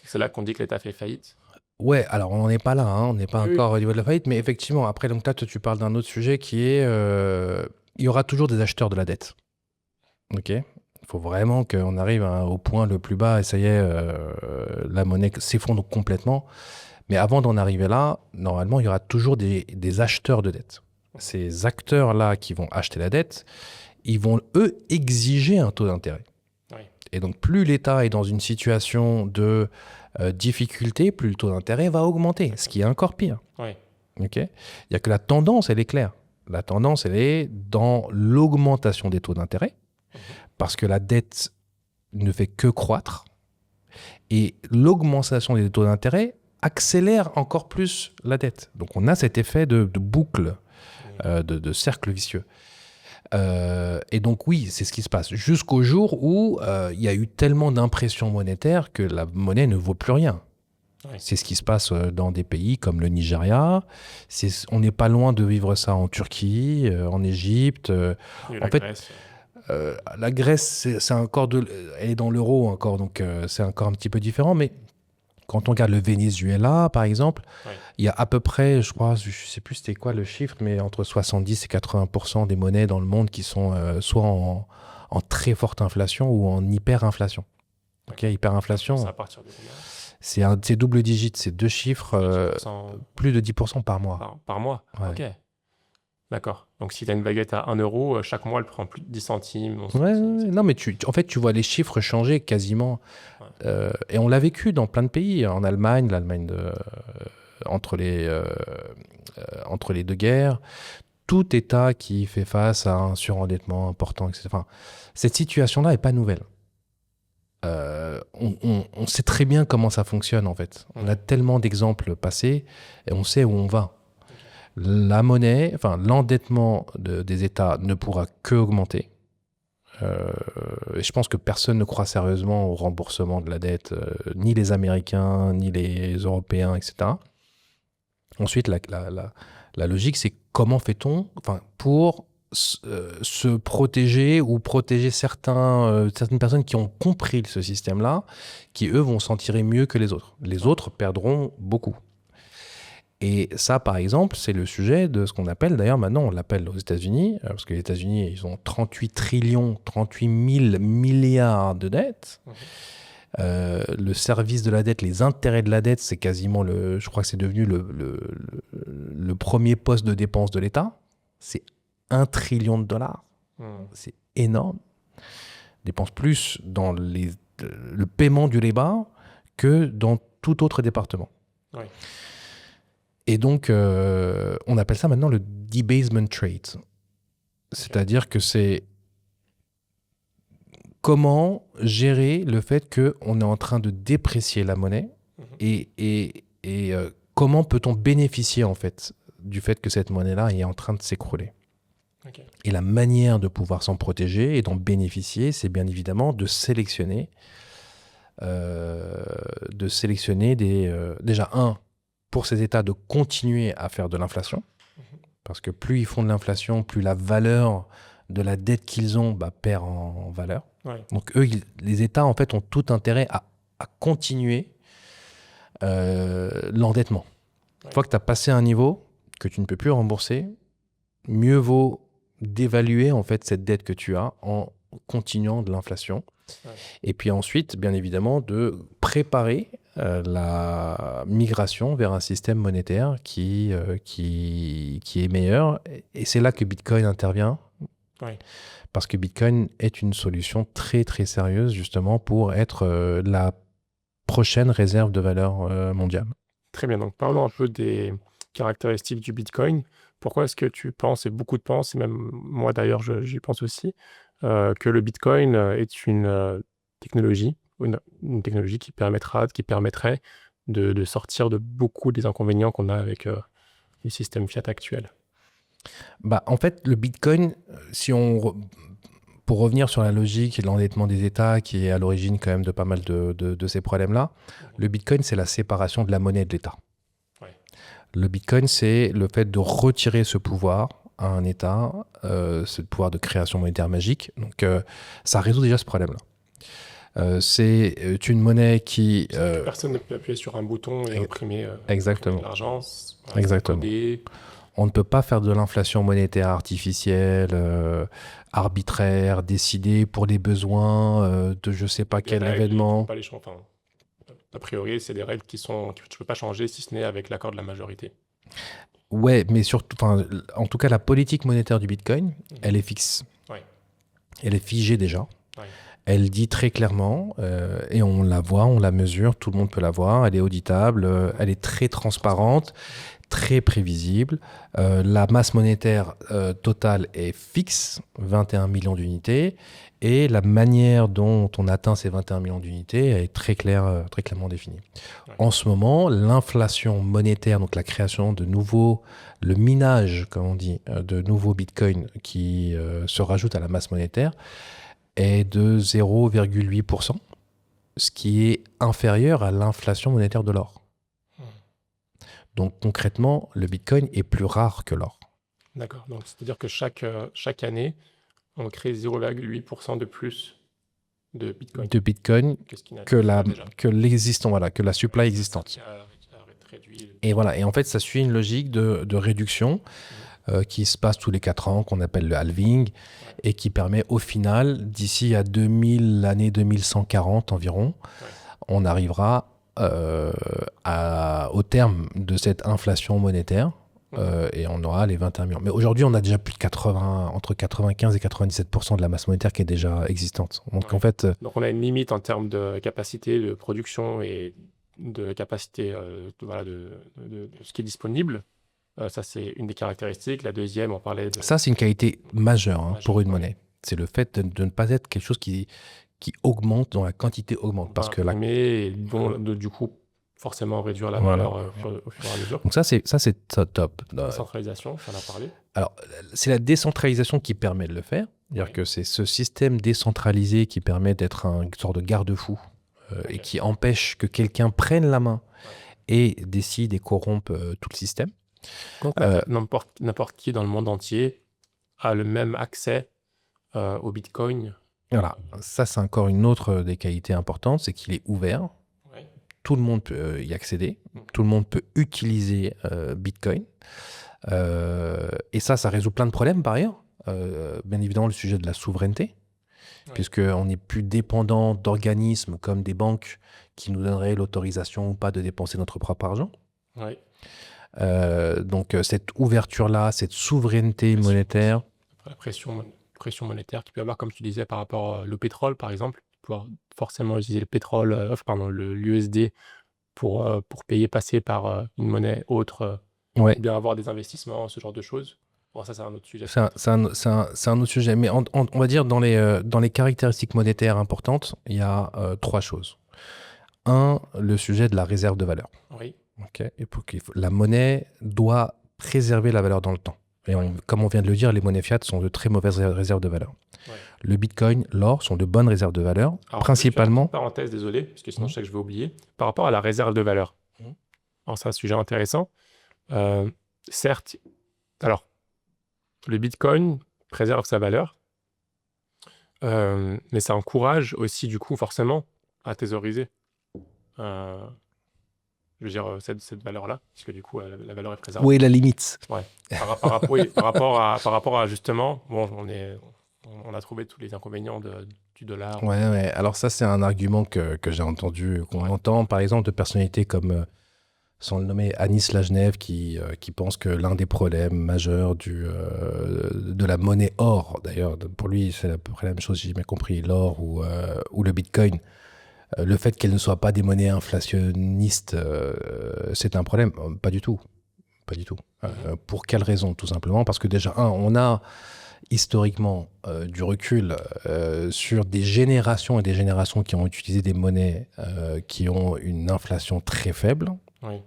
c'est là qu'on dit que l'État fait faillite. Ouais, alors on n'en est pas là, hein, on n'est pas Oui. encore au niveau de la faillite, mais effectivement, après, donc là, toi, tu parles d'un autre sujet qui est, il y aura toujours des acheteurs de la dette. Ok. Il faut vraiment qu'on arrive au point le plus bas et ça y est, la monnaie s'effondre complètement. Mais avant d'en arriver là, normalement, il y aura toujours des acheteurs de dette. Ces acteurs-là qui vont acheter la dette, ils vont, eux, exiger un taux d'intérêt. Oui. Et donc, plus l'État est dans une situation de difficulté, plus le taux d'intérêt va augmenter, ce qui est encore pire. Oui. Ok. Il n'y a que la tendance, elle est claire. La tendance, elle est dans l'augmentation des taux d'intérêt, parce que la dette ne fait que croître. Et l'augmentation des taux d'intérêt accélère encore plus la dette. Donc on a cet effet de boucle, de cercle vicieux. Et donc oui, c'est ce qui se passe. Jusqu'au jour où il y a eu tellement d'impressions monétaires que la monnaie ne vaut plus rien. Oui. C'est ce qui se passe dans des pays comme le Nigeria. On n'est pas loin de vivre ça en Turquie, en Égypte. Et En la fait, Grèce. la Grèce, c'est encore elle est dans l'euro encore, donc c'est encore un petit peu différent. Mais quand on regarde le Venezuela, par exemple, Oui. il y a à peu près, je crois, je sais plus c'était quoi le chiffre, mais entre 70 et 80% des monnaies dans le monde qui sont soit en très forte inflation ou en hyperinflation. Ok, hyperinflation, C'est à partir de combien? c'est double digit, c'est deux chiffres, 10% plus de 10% par mois. par mois. Ouais. Ok. D'accord. Donc si tu as une baguette à 1 euro, chaque mois, elle prend plus de 10 centimes, 11 Ouais, centimes. ouais, non, mais en fait, tu vois les chiffres changer quasiment. Ouais. Et on l'a vécu dans plein de pays. En Allemagne, entre les deux guerres, tout État qui fait face à un surendettement important, etc. Enfin, cette situation-là n'est pas nouvelle. On sait très bien comment ça fonctionne, en fait. On a tellement d'exemples passés et on sait où on va. La monnaie, enfin, l'endettement des États ne pourra que augmenter. Et je pense que personne ne croit sérieusement au remboursement de la dette, ni les Américains, ni les Européens, etc. Ensuite, la logique, c'est comment fait-on pour se protéger ou protéger certaines personnes qui ont compris ce système-là, qui, eux, vont s'en tirer mieux que les autres. Les autres perdront beaucoup. Et ça, par exemple, c'est le sujet de ce qu'on appelle, d'ailleurs maintenant on l'appelle aux États-Unis, parce que les États-Unis, ils ont 38 000 milliards de dettes. Le service de la dette, les intérêts de la dette, c'est quasiment je crois que c'est devenu le premier poste de dépense de l'État. C'est $1 trillion. C'est énorme. Dépense plus dans le paiement du débat que dans tout autre département. Oui. Et donc, on appelle ça maintenant le debasement trade. C'est-à-dire que c'est comment gérer le fait qu'on est en train de déprécier la monnaie et comment peut-on bénéficier en fait du fait que cette monnaie-là est en train de s'écrouler. Okay. Et la manière de pouvoir s'en protéger et d'en bénéficier, c'est bien évidemment de sélectionner déjà pour ces États de continuer à faire de l'inflation, parce que plus ils font de l'inflation, plus la valeur de la dette qu'ils ont perd en valeur. Ouais. Donc eux, les États, en fait, ont tout intérêt à continuer l'endettement. Une fois que tu as passé un niveau que tu ne peux plus rembourser, mieux vaut d'évaluer en fait cette dette que tu as en continuant de l'inflation. Ouais. Et puis ensuite, bien évidemment, de préparer la migration vers un système monétaire qui est meilleur. Et c'est là que Bitcoin intervient. Ouais. Parce que Bitcoin est une solution très, très sérieuse, justement, pour être la prochaine réserve de valeur mondiale. Très bien. Donc, parlons un peu des caractéristiques du Bitcoin. Pourquoi est-ce que tu penses, et beaucoup de pensent, et même moi d'ailleurs, j'y pense aussi, que le Bitcoin est une technologie qui permettrait de sortir de beaucoup des inconvénients qu'on a avec les systèmes fiat actuels? En fait, le Bitcoin, pour revenir sur la logique et l'endettement des États qui est à l'origine quand même de pas mal de ces problèmes-là, le Bitcoin, c'est la séparation de la monnaie de l'État. Ouais. Le Bitcoin, c'est le fait de retirer ce pouvoir à un État, ce pouvoir de création monétaire magique. Donc, ça résout déjà ce problème-là. C'est une monnaie qui... Personne ne peut appuyer sur un bouton et imprimer exactement. de l'argent. Exactement. On ne peut pas faire de l'inflation monétaire artificielle, arbitraire, décidée pour les besoins de je ne sais pas quel événement. Pas les a priori, c'est des règles que tu ne peux pas changer si ce n'est avec l'accord de la majorité. Ouais, mais surtout, en tout cas, la politique monétaire du Bitcoin, elle est fixe. Ouais. Elle est figée déjà. Ouais. Elle dit très clairement, et on la voit, on la mesure, tout le monde peut la voir, elle est auditable, elle est très transparente, très prévisible. La masse monétaire totale est fixe, 21 millions d'unités, et la manière dont on atteint ces 21 millions d'unités est très clairement définie. Ouais. En ce moment, l'inflation monétaire, donc la création de nouveaux, le minage, comme on dit, de nouveaux bitcoins qui se rajoutent à la masse monétaire, est de 0,8%, ce qui est inférieur à l'inflation monétaire de l'or. Donc concrètement, le Bitcoin est plus rare que l'or. D'accord. Donc c'est-à-dire que chaque année, on crée 0,8% de plus de Bitcoin. De Bitcoin que l'existant, voilà, que la supply existante. Et voilà. Et en fait, ça suit une logique de réduction qui se passe tous les 4 ans, qu'on appelle le halving, et qui permet au final, d'ici à l'année 2140 environ, on arrivera au terme de cette inflation monétaire et on aura les 21 millions. Mais aujourd'hui, on a déjà plus de entre 95 et 97% de la masse monétaire qui est déjà existante. Donc en fait... Donc on a une limite en termes de capacité de production et de capacité de ce qui est disponible. Ça, c'est une des caractéristiques. La deuxième, on parlait de... Ça, c'est une qualité majeure pour une monnaie. C'est le fait de ne pas être quelque chose qui augmente, dont la quantité augmente. Parce que du coup, forcément réduire la valeur au fur et à mesure. Donc ça, c'est top. Décentralisation, ça en a parlé. Alors, c'est la décentralisation qui permet de le faire. C'est-à-dire que c'est ce système décentralisé qui permet d'être une sorte de garde-fou et qui empêche que quelqu'un prenne la main et décide et corrompe tout le système. Donc, n'importe qui dans le monde entier a le même accès au Bitcoin. Voilà, ça c'est encore une autre des qualités importantes, c'est qu'il est ouvert. Ouais. Tout le monde peut y accéder, tout le monde peut utiliser Bitcoin. Et ça résout plein de problèmes par ailleurs. Bien évidemment, le sujet de la souveraineté, puisqu'on n'est plus dépendant d'organismes comme des banques qui nous donneraient l'autorisation ou pas de dépenser notre propre argent. Ouais. Donc cette ouverture-là, cette souveraineté monétaire. La pression monétaire qu'il peut y avoir, comme tu disais, par rapport au pétrole, par exemple, pouvoir forcément utiliser le pétrole, l'USD pour passer par une monnaie autre, ou bien avoir des investissements, ce genre de choses. Bon, ça, c'est un autre sujet. C'est un autre sujet, mais on va dire dans les caractéristiques monétaires importantes, il y a 3 choses. Le sujet de la réserve de valeur. Oui. Okay. Et la monnaie doit préserver la valeur dans le temps. Et comme on vient de le dire, les monnaies fiat sont de très mauvaises réserves de valeur. Ouais. Le Bitcoin, l'or sont de bonnes réserves de valeur. Alors, principalement... Parenthèse, désolé, parce que sinon je sais que je vais oublier. Par rapport à la réserve de valeur, alors c'est un sujet intéressant. Certes, alors, le Bitcoin préserve sa valeur, mais ça encourage aussi, du coup, forcément, à thésauriser. Je veux dire, cette valeur-là, parce que du coup, la valeur est préservée. Oui, la limite. Ouais. Par rapport à justement, bon, on a trouvé tous les inconvénients du dollar. Ouais. Alors ça, c'est un argument que j'ai entendu, qu'on entend, par exemple, de personnalités comme, sans le nommer, Anis Lajnev, qui pense que l'un des problèmes majeurs de la monnaie or, d'ailleurs, pour lui, c'est à peu près la même chose, si j'ai bien compris, l'or ou le Bitcoin, le fait qu'elles ne soient pas des monnaies inflationnistes, c'est un problème. Pas du tout. Pour quelle raison? Tout simplement parce que déjà, on a historiquement du recul sur des générations et des générations qui ont utilisé des monnaies qui ont une inflation très faible. Oui.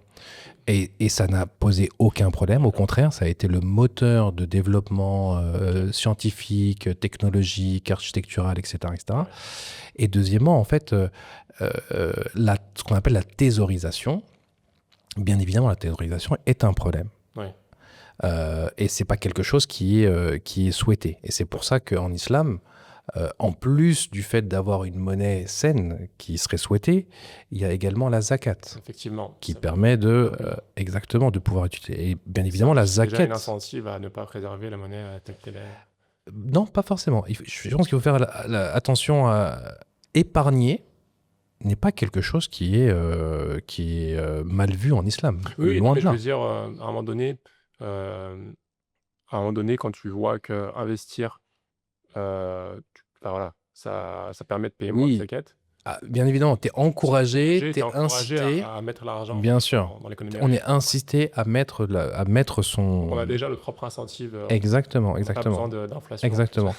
Et ça n'a posé aucun problème. Au contraire, ça a été le moteur de développement scientifique, technologique, architectural, etc. Et deuxièmement, en fait, ce qu'on appelle la thésaurisation, bien évidemment, la thésaurisation est un problème. Oui. Et ce n'est pas quelque chose qui est souhaité. Et c'est pour ça qu'en islam, En plus du fait d'avoir une monnaie saine qui serait souhaitée, il y a également la zakat Effectivement. qui permet exactement de pouvoir utiliser. Et bien évidemment, la C'est déjà zakat... une incentive à ne pas préserver la monnaie telle qu'elle est. Non, pas forcément. Je pense qu'il faut faire attention à épargner n'est pas quelque chose qui est mal vu en islam. Oui, Loin mais de je là. veux dire, à un moment donné, quand tu vois qu'investir, voilà, ça permet de payer moins de Oui, zakat, bien évidemment, tu es encouragé, tu t'es es encouragé incité. à mettre l'argent Bien sûr. dans l'économie On réelle. est incité à mettre son... On a déjà le propre incentive. Exactement, On n'a pas exactement. besoin d'inflation. Exactement.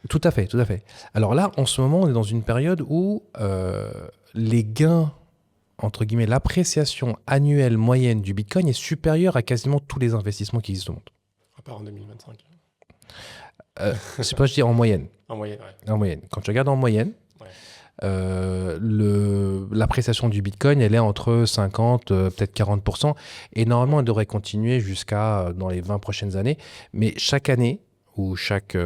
Tout à fait, tout à fait. Alors là, en ce moment, on est dans une période où les gains, entre guillemets, l'appréciation annuelle moyenne du Bitcoin est supérieure à quasiment tous les investissements qui existent au monde. À part en 2025. C'est pas, je dis en moyenne. En moyenne, ouais. En moyenne. Quand tu regardes en moyenne, l'appréciation du Bitcoin, elle est entre 50, peut-être 40%. Et normalement, elle devrait continuer jusqu'à dans les 20 prochaines années. Mais chaque année, ou chaque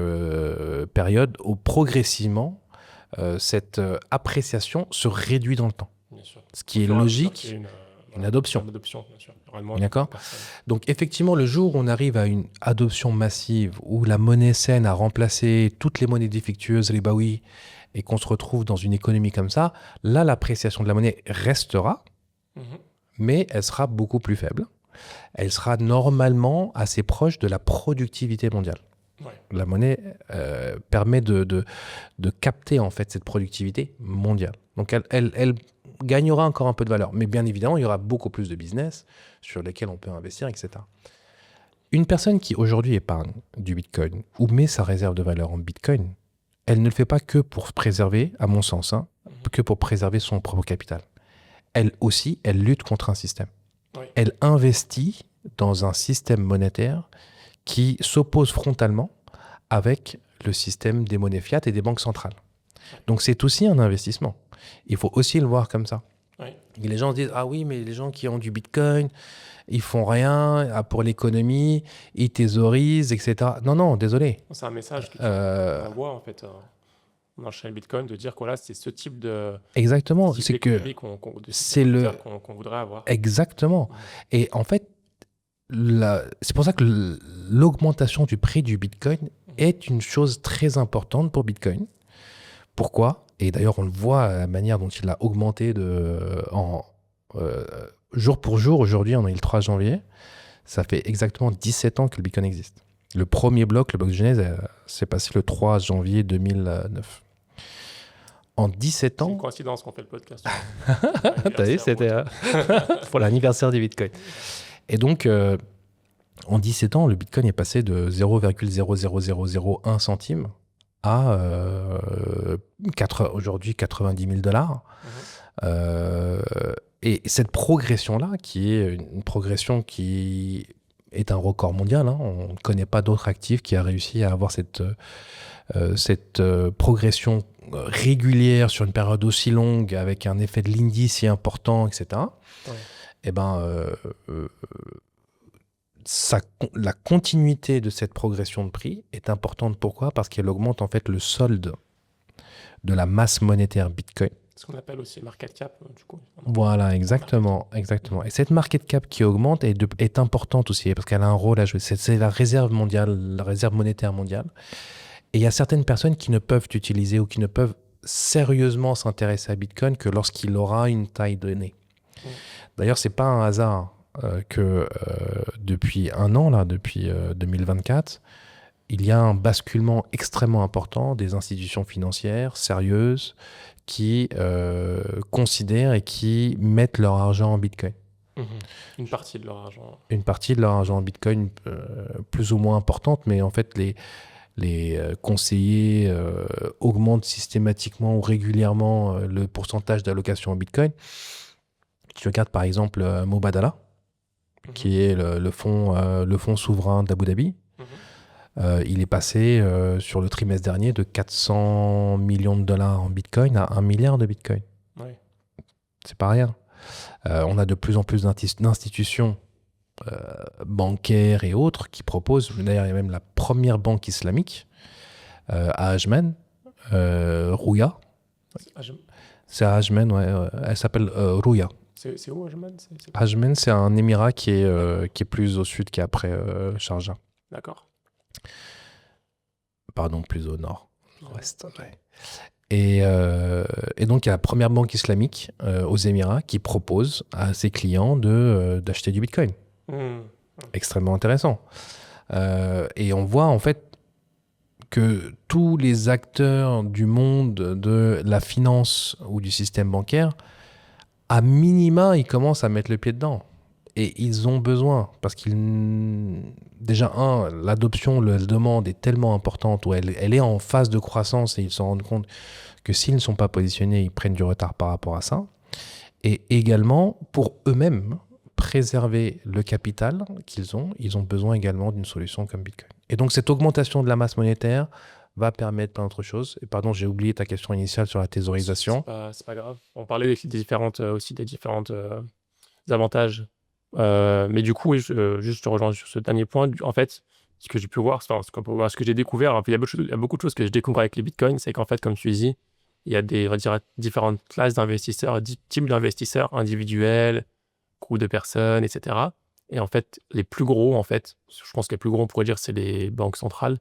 période, progressivement, cette appréciation se réduit dans le temps. Bien sûr. Ce qui est logique, une adoption. Une adoption, bien sûr. D'accord. Donc effectivement, le jour où on arrive à une adoption massive, où la monnaie saine a remplacé toutes les monnaies défectueuses, les baouis, et qu'on se retrouve dans une économie comme ça, là, l'appréciation de la monnaie restera, mais elle sera beaucoup plus faible. Elle sera normalement assez proche de la productivité mondiale. Ouais. La monnaie permet de capter en fait cette productivité mondiale. Donc elle gagnera encore un peu de valeur. Mais bien évidemment, il y aura beaucoup plus de business sur lesquels on peut investir, etc. Une personne qui aujourd'hui épargne du Bitcoin ou met sa réserve de valeur en Bitcoin, elle ne le fait pas que pour préserver, à mon sens, que pour préserver son propre capital. Elle aussi, elle lutte contre un système. Oui. Elle investit dans un système monétaire qui s'oppose frontalement avec le système des monnaies fiat et des banques centrales. Donc c'est aussi un investissement. Il faut aussi le voir comme ça. Oui. Et les gens se disent « Ah oui, mais les gens qui ont du Bitcoin, ils font rien pour l'économie, ils thésaurisent, etc. » Non, non, désolé. C'est un message que tu envoies en fait dans le chaîne Bitcoin de dire que voilà, c'est ce type de... Exactement. C'est que qu'on voudrait avoir. Exactement. Et en fait, c'est pour ça que l'augmentation du prix du Bitcoin est une chose très importante pour Bitcoin. Pourquoi ? Et d'ailleurs, on le voit à la manière dont il a augmenté jour pour jour. Aujourd'hui, on est le 3 janvier. Ça fait exactement 17 ans que le Bitcoin existe. Le premier bloc, le bloc de Genèse, s'est passé le 3 janvier 2009. En 17 ans... C'est une coïncidence qu'on fait le podcast. T'as vu, c'était pour l'anniversaire du Bitcoin. Et donc, en 17 ans, le Bitcoin est passé de 0,00001 centime à aujourd'hui 90 000 $. Et cette progression-là, qui est une progression qui est un record mondial, on ne connaît pas d'autres actifs qui a réussi à avoir cette progression régulière sur une période aussi longue, avec un effet de Lindy si important, etc. Ouais. Eh ben, la continuité de cette progression de prix est importante. Pourquoi ? Parce qu'elle augmente en fait le solde de la masse monétaire Bitcoin. Ce qu'on appelle aussi market cap, du coup. Voilà, exactement, exactement. Et cette market cap qui augmente est importante aussi, parce qu'elle a un rôle à jouer. C'est la réserve mondiale, la réserve monétaire mondiale. Et il y a certaines personnes qui ne peuvent utiliser ou qui ne peuvent sérieusement s'intéresser à Bitcoin que lorsqu'il aura une taille donnée. D'ailleurs, c'est pas un hasard que depuis un an, là, depuis 2024, il y a un basculement extrêmement important des institutions financières sérieuses qui considèrent et qui mettent leur argent en Bitcoin. Une partie de leur argent. Une partie de leur argent en Bitcoin, plus ou moins importante, mais en fait, les conseillers augmentent systématiquement ou régulièrement le pourcentage d'allocation en Bitcoin. Tu regardes par exemple Mubadala, qui est le fonds souverain d'Abu Dhabi. Il est passé sur le trimestre dernier de 400 millions $ en Bitcoin à 1 milliard de Bitcoin. Oui. C'est pas rien. On a de plus en plus d'institutions bancaires et autres qui proposent, d'ailleurs il y a même la première banque islamique à Ajman, Rouya. C'est à Ajman, ouais. Elle s'appelle Rouya. C'est où, Ajman? Ajman, c'est un émirat qui est plus au sud qu'après Sharjah. D'accord. Pardon, plus au nord. Ouest, ouais. Et donc, il y a la première banque islamique aux Émirats qui propose à ses clients d'acheter du Bitcoin. Extrêmement intéressant. Et on voit en fait que tous les acteurs du monde de la finance ou du système bancaire, à minima, ils commencent à mettre le pied dedans. Et ils ont besoin, parce déjà, l'adoption, la demande est tellement importante, où elle est en phase de croissance, et ils se rendent compte que s'ils ne sont pas positionnés, ils prennent du retard par rapport à ça. Et également, pour eux-mêmes, préserver le capital qu'ils ont, ils ont besoin également d'une solution comme Bitcoin. Et donc, cette augmentation de la masse monétaire va permettre plein d'autres choses. Et pardon, j'ai oublié ta question initiale sur la thésaurisation. C'est pas grave. On parlait des différentes avantages. Mais du coup, juste te rejoindre sur ce dernier point. En fait, ce que j'ai pu voir, ce que j'ai découvert, il y a beaucoup de choses que je découvre avec les bitcoins, c'est qu'en fait, comme tu dis, il y a on va dire, différentes classes d'investisseurs, types d'investisseurs individuels, groupes de personnes, etc. Et en fait, les plus gros, je pense que les plus gros, on pourrait dire, c'est les banques centrales.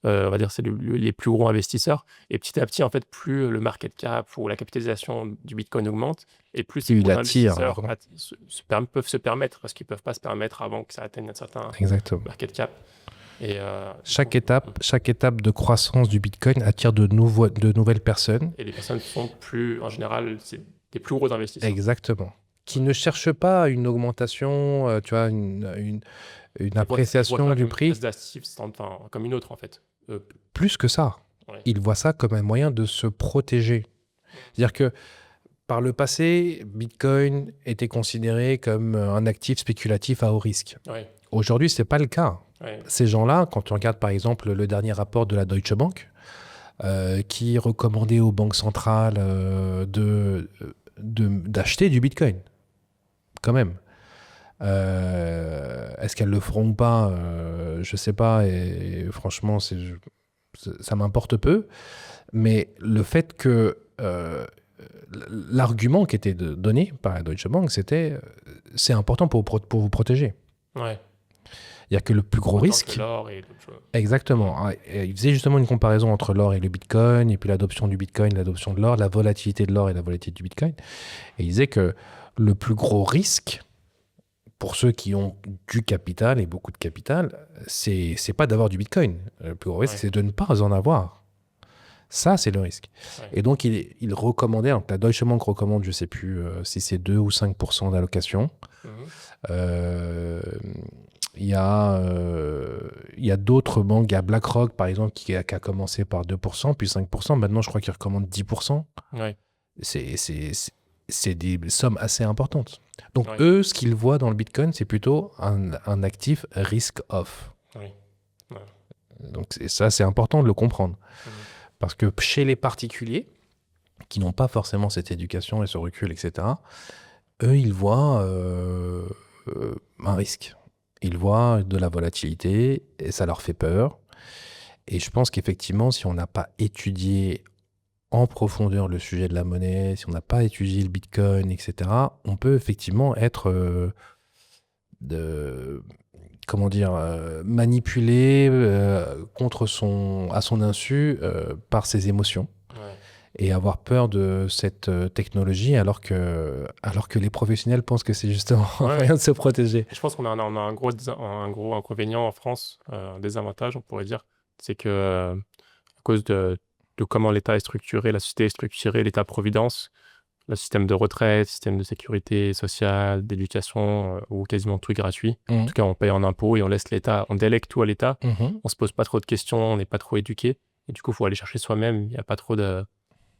On va dire c'est les plus gros investisseurs. Et petit à petit, en fait, plus le market cap ou la capitalisation du Bitcoin augmente, et plus ces gros investisseurs peuvent se permettre, parce qu'ils ne peuvent pas se permettre avant que ça atteigne un certain market cap. Et chaque étape de croissance du Bitcoin attire de nouvelles personnes. Et les personnes sont en général, c'est des plus gros investisseurs. Exactement. Qui ne cherchent pas une augmentation, tu vois, une appréciation du prix. Comme une autre, en fait. Plus que ça. Ouais. Ils voient ça comme un moyen de se protéger. C'est-à-dire que par le passé, Bitcoin était considéré comme un actif spéculatif à haut risque. Ouais. Aujourd'hui, ce n'est pas le cas. Ouais. Ces gens-là, quand tu regardes par exemple le dernier rapport de la Deutsche Bank, qui recommandait aux banques centrales d'acheter du Bitcoin, quand même. Est-ce qu'elles le feront ou pas, je ne sais pas, et franchement, ça m'importe peu. Mais le fait que l'argument qui était donné par la Deutsche Bank, c'était c'est important pour vous protéger. Ouais. Il n'y a que le plus gros risque. L'or et d'autres choses. Exactement. Et il faisait justement une comparaison entre l'or et le Bitcoin, et puis l'adoption du Bitcoin, l'adoption de l'or, la volatilité de l'or et la volatilité du Bitcoin. Et il disait que le plus gros risque, pour ceux qui ont du capital et beaucoup de capital, c'est pas d'avoir du Bitcoin. Le plus gros risque, c'est de ne pas en avoir. Ça, c'est le risque. Ouais. Et donc, il recommandait, donc la Deutsche Bank recommande, je ne sais plus si c'est 2 ou 5% d'allocation. Il y a d'autres banques, il y a BlackRock, par exemple, qui a commencé par 2%, puis 5%. Maintenant, je crois qu'ils recommandent 10%. Ouais. C'est des sommes assez importantes. Donc, eux, ce qu'ils voient dans le Bitcoin, c'est plutôt un actif risk-off. Ouais. Donc, ça, c'est important de le comprendre. Parce que chez les particuliers, qui n'ont pas forcément cette éducation et ce recul, etc., eux, ils voient un risque. Ils voient de la volatilité et ça leur fait peur. Et je pense qu'effectivement, si on n'a pas étudié en profondeur le sujet de la monnaie, si on n'a pas étudié le Bitcoin, etc., on peut effectivement être manipulé à son insu par ses émotions. Ouais. Et avoir peur de cette technologie alors que les professionnels pensent que c'est justement un moyen de se protéger. Je pense qu'on a un gros inconvénient en France, un désavantage, on pourrait dire, c'est que à cause de comment l'État est structuré, la société est structurée, l'État-providence, le système de retraite, système de sécurité sociale, d'éducation, ou quasiment tout est gratuit. En tout cas, on paye en impôts et on laisse l'État, on délègue tout à l'État. On se pose pas trop de questions, on n'est pas trop éduqué. Et du coup, il faut aller chercher soi-même. Il n'y a pas trop de...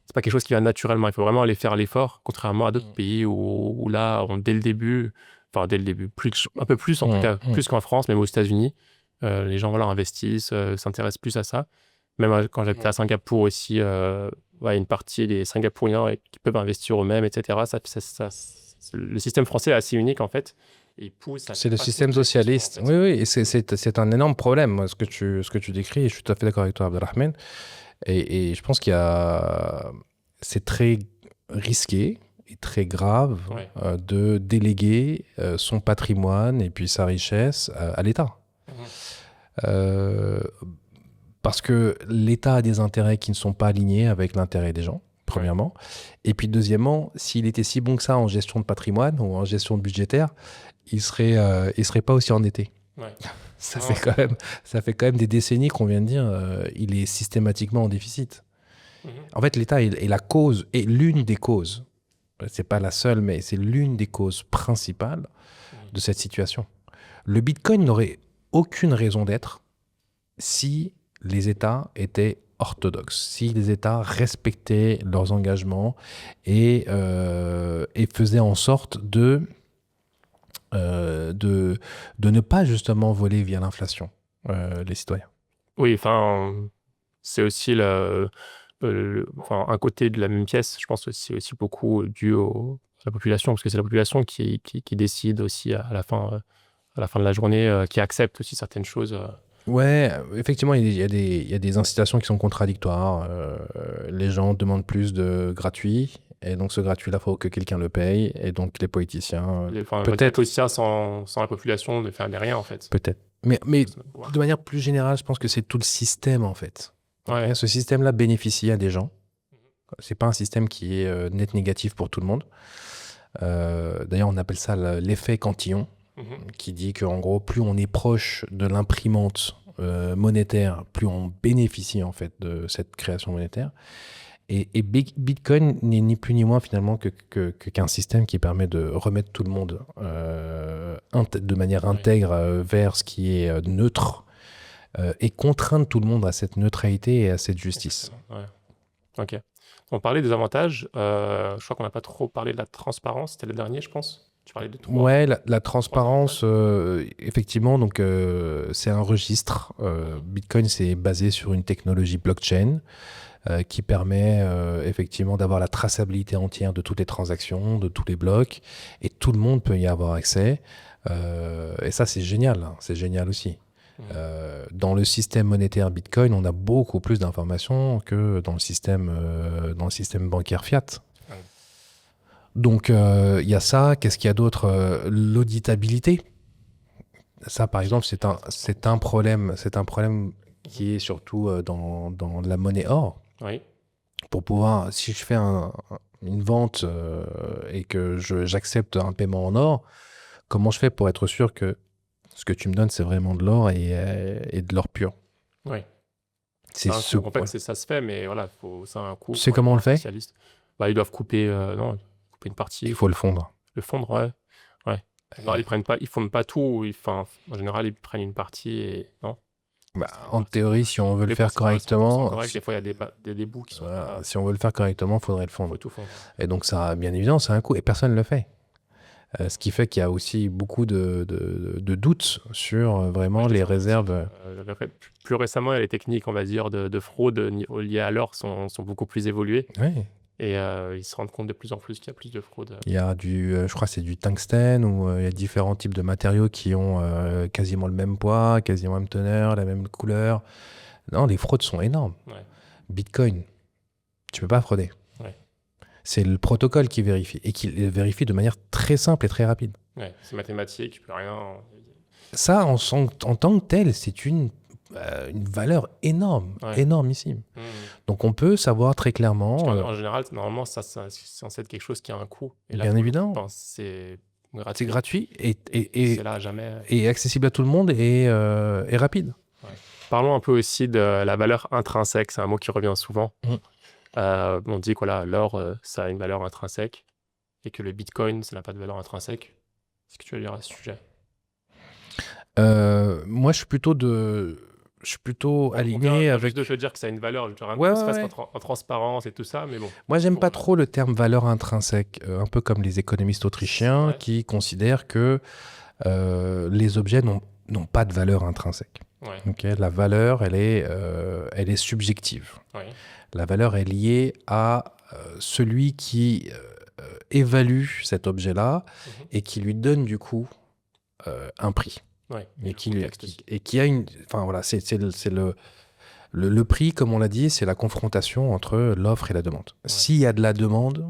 C'est pas quelque chose qui va naturellement. Il faut vraiment aller faire l'effort, contrairement à d'autres pays où là, dès le début, un peu plus en tout cas, plus qu'en France, même aux États-Unis, les gens investissent, s'intéressent plus à ça. Même quand j'étais à Singapour aussi, une partie des Singapouriens qui peuvent investir eux-mêmes, etc. Le système français est assez unique en fait. C'est le système socialiste. En fait. Oui, et c'est un énorme problème, ce que tu décris, et je suis tout à fait d'accord avec toi, Abdelrahman. Et je pense c'est très risqué et très grave Ouais. de déléguer son patrimoine et puis sa richesse à l'État. Mhm. Euh, Parce que l'État a des intérêts qui ne sont pas alignés avec l'intérêt des gens, premièrement. Et puis deuxièmement, s'il était si bon que ça en gestion de patrimoine ou en gestion budgétaire, il serait pas aussi endetté. Ouais. Ça Non, fait quand même des décennies qu'on vient de dire, il est systématiquement en déficit. Mhm. En fait, l'État est la cause, est l'une des causes. C'est pas la seule, mais c'est l'une des causes principales de cette situation. Le Bitcoin n'aurait aucune raison d'être si les États étaient orthodoxes, si les États respectaient leurs engagements et faisaient en sorte de ne pas justement voler via l'inflation les citoyens. Oui, enfin, c'est aussi enfin, un côté de la même pièce. Je pense que c'est aussi beaucoup dû à la population, parce que c'est la population qui décide aussi à la fin de la journée, qui accepte aussi certaines choses. Ouais, effectivement, il y a des incitations qui sont contradictoires. Les gens demandent plus de gratuit, et donc ce gratuit-là, il faut que quelqu'un le paye, et donc les politiciens, Enfin, les peut-être, politiciens sans la population ne ferment rien, en fait. peut-être. Mais Ouais. de manière plus générale, je pense que c'est tout le système, en fait. Ouais. Ce système-là bénéficie à des gens. C'est pas un système qui est net négatif pour tout le monde. D'ailleurs, on appelle ça l'effet cantillon, Mhm. qui dit qu'en gros, plus on est proche de l'imprimante monétaire, plus on bénéficie en fait de cette création monétaire. Et Bitcoin n'est ni plus ni moins finalement qu'un système qui permet de remettre tout le monde de manière intègre vers ce qui est neutre et contraindre tout le monde à cette neutralité et à cette justice. Ouais. Ok. On parlait des avantages. Je crois qu'on n'a pas trop parlé de la transparence. C'était le dernier, je pense. Tu parlais de trois. Ouais, la transparence, effectivement, donc c'est un registre. Bitcoin, c'est basé sur une technologie blockchain qui permet effectivement d'avoir la traçabilité entière de toutes les transactions, de tous les blocs, et tout le monde peut y avoir accès. Et ça, c'est génial, hein, c'est génial aussi. Dans le système monétaire Bitcoin, on a beaucoup plus d'informations que dans le système bancaire fiat. Ouais. Donc, il y a ça. Qu'est-ce qu'il y a d'autre? L'auditabilité. Ça, par exemple, c'est un problème qui est surtout dans la monnaie or. Oui. Pour pouvoir, si je fais une vente et que j'accepte un paiement en or, comment je fais pour être sûr que ce que tu me donnes, c'est vraiment de l'or et de l'or pur? Oui. C'est En ce fait, point. ça se fait, mais voilà, ça a un coût. Tu sais Faut comment on le être un fait? spécialiste. Bah, ils doivent couper, non, couper une partie. Il faut le fondre. Le fondre, ouais. Alors, ils fondent pas tout. Enfin, en général, ils prennent une partie et non. Bah, en théorie, si on veut le Des faire fois, c'est pas 100% correctement, correct. Des fois, il y a des bouts qui sont voilà, pas. si on veut le faire correctement, il faudrait le fondre. Faut tout fondre. Et donc, ça, bien évidemment, c'est un coût. Et personne ne le fait. Ce qui fait qu'il y a aussi beaucoup de doutes sur vraiment les réserves. Plus récemment, les techniques, on va dire, de fraude liées à l'or sont beaucoup plus évoluées. Ouais. Et ils se rendent compte de plus en plus qu'il y a plus de fraude. Il y a je crois que c'est du tungstène, ou il y a différents types de matériaux qui ont quasiment le même poids, quasiment la même teneur, la même couleur. Non, les fraudes sont énormes. Ouais. Bitcoin, tu peux pas frauder. Ouais. C'est le protocole qui vérifie, et qui le vérifie de manière très simple et très rapide. Ouais, c'est mathématique, tu peux rien. Ça, en tant que tel, c'est une valeur énorme, énormissime. Donc on peut savoir très clairement... En général, normalement, ça c'est censé être quelque chose qui a un coût. Et là, bien évidemment. C'est gratuit. C'est gratuit c'est là jamais. Et accessible à tout le monde et rapide. Ouais. Parlons un peu aussi de la valeur intrinsèque. C'est un mot qui revient souvent. On dit que voilà, l'or, ça a une valeur intrinsèque et que le Bitcoin, ça n'a pas de valeur intrinsèque. Est-ce que tu veux dire à ce sujet? Moi, je suis plutôt aligné avec... Je veux dire que ça a une valeur, je veux dire, Ouais. en transparence et tout ça, mais bon. Moi, j'aime pas trop le terme valeur intrinsèque, un peu comme les économistes autrichiens qui considèrent que les objets n'ont pas de valeur intrinsèque. Ouais. Okay, la valeur, elle est subjective. Ouais. La valeur est liée à celui qui évalue cet objet-là et qui lui donne du coup un prix. Ouais, et qui a une... Enfin voilà, c'est Le prix, comme on l'a dit, c'est la confrontation entre l'offre et la demande. Ouais. S'il y a de la demande,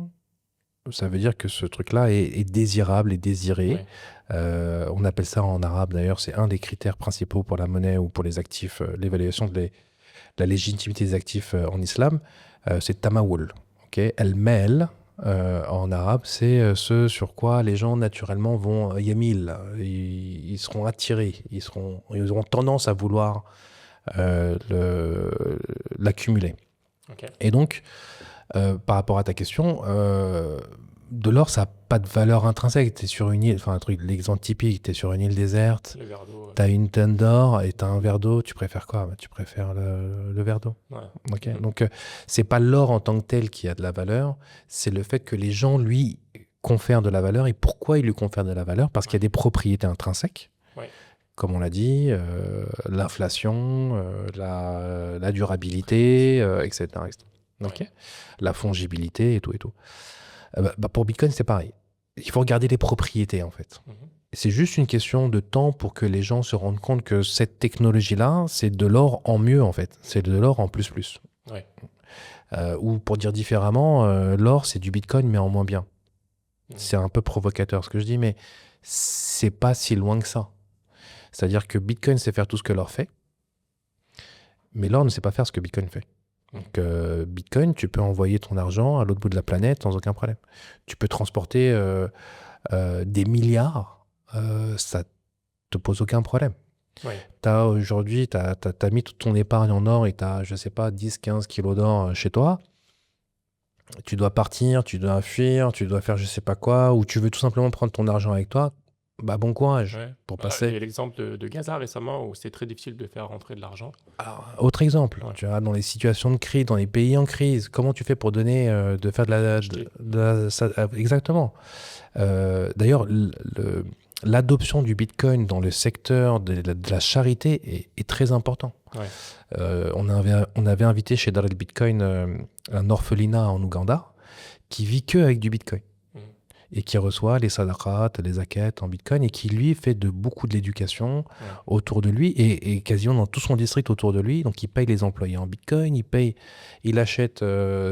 ça veut dire que ce truc-là est désirable et désiré. Ouais. On appelle ça en arabe, d'ailleurs, c'est un des critères principaux pour la monnaie ou pour les actifs, l'évaluation de la légitimité des actifs en islam, c'est tamawul. Okay, el-mel, en arabe, c'est ce sur quoi les gens naturellement vont yamil. Ils seront attirés, ils auront tendance à vouloir l'accumuler. Ok. Et donc, par rapport à ta question, de l'or, ça n'a pas de valeur intrinsèque. Tu es sur une île, enfin, un truc, l'exemple typique, tu es sur une île déserte, Le verre d'eau. tu as une tonne d'or et tu as un verre d'eau, tu préfères quoi? Tu préfères le verre d'eau. Ouais. Okay. Donc, c'est pas l'or en tant que tel qui a de la valeur, c'est le fait que les gens lui confèrent de la valeur. Et pourquoi ils lui confèrent de la valeur? Parce qu'il y a des propriétés intrinsèques. Ouais. Comme on l'a dit, l'inflation, la durabilité, etc. etc. Okay. La fongibilité et tout et tout. Pour Bitcoin, c'est pareil. Il faut regarder les propriétés, en fait. C'est juste une question de temps pour que les gens se rendent compte que cette technologie-là, c'est de l'or en mieux, en fait. C'est de l'or en plus. Ouais. Ou pour dire différemment, l'or, c'est du Bitcoin, mais en moins bien. C'est un peu provocateur ce que je dis, mais c'est pas si loin que ça. C'est-à-dire que Bitcoin sait faire tout ce que l'or fait, mais l'or ne sait pas faire ce que Bitcoin fait. Donc, Bitcoin, tu peux envoyer ton argent à l'autre bout de la planète sans aucun problème. Tu peux transporter des milliards, ça te pose aucun problème. Ouais. Aujourd'hui, tu as mis toute ton épargne en or et tu as, je sais pas, 10-15 kilos d'or chez toi. Tu dois partir, tu dois fuir, tu dois faire je sais pas quoi, ou tu veux tout simplement prendre ton argent avec toi. Bah, bon courage pour passer. Il y a l'exemple de Gaza récemment où c'est très difficile de faire rentrer de l'argent. Alors, autre exemple, tu vois, dans les situations de crise, dans les pays en crise, comment tu fais pour donner, de faire exactement. D'ailleurs, l'adoption du Bitcoin dans le secteur de la charité est très important. Ouais. On avait invité chez Dar el Bitcoin un orphelinat en Ouganda qui vit que avec du Bitcoin. Et qui reçoit les sadaqat, les zakats en Bitcoin, et qui, lui, fait beaucoup de l'éducation autour de lui, et quasiment dans tout son district autour de lui. Donc, il paye les employés en Bitcoin, il achète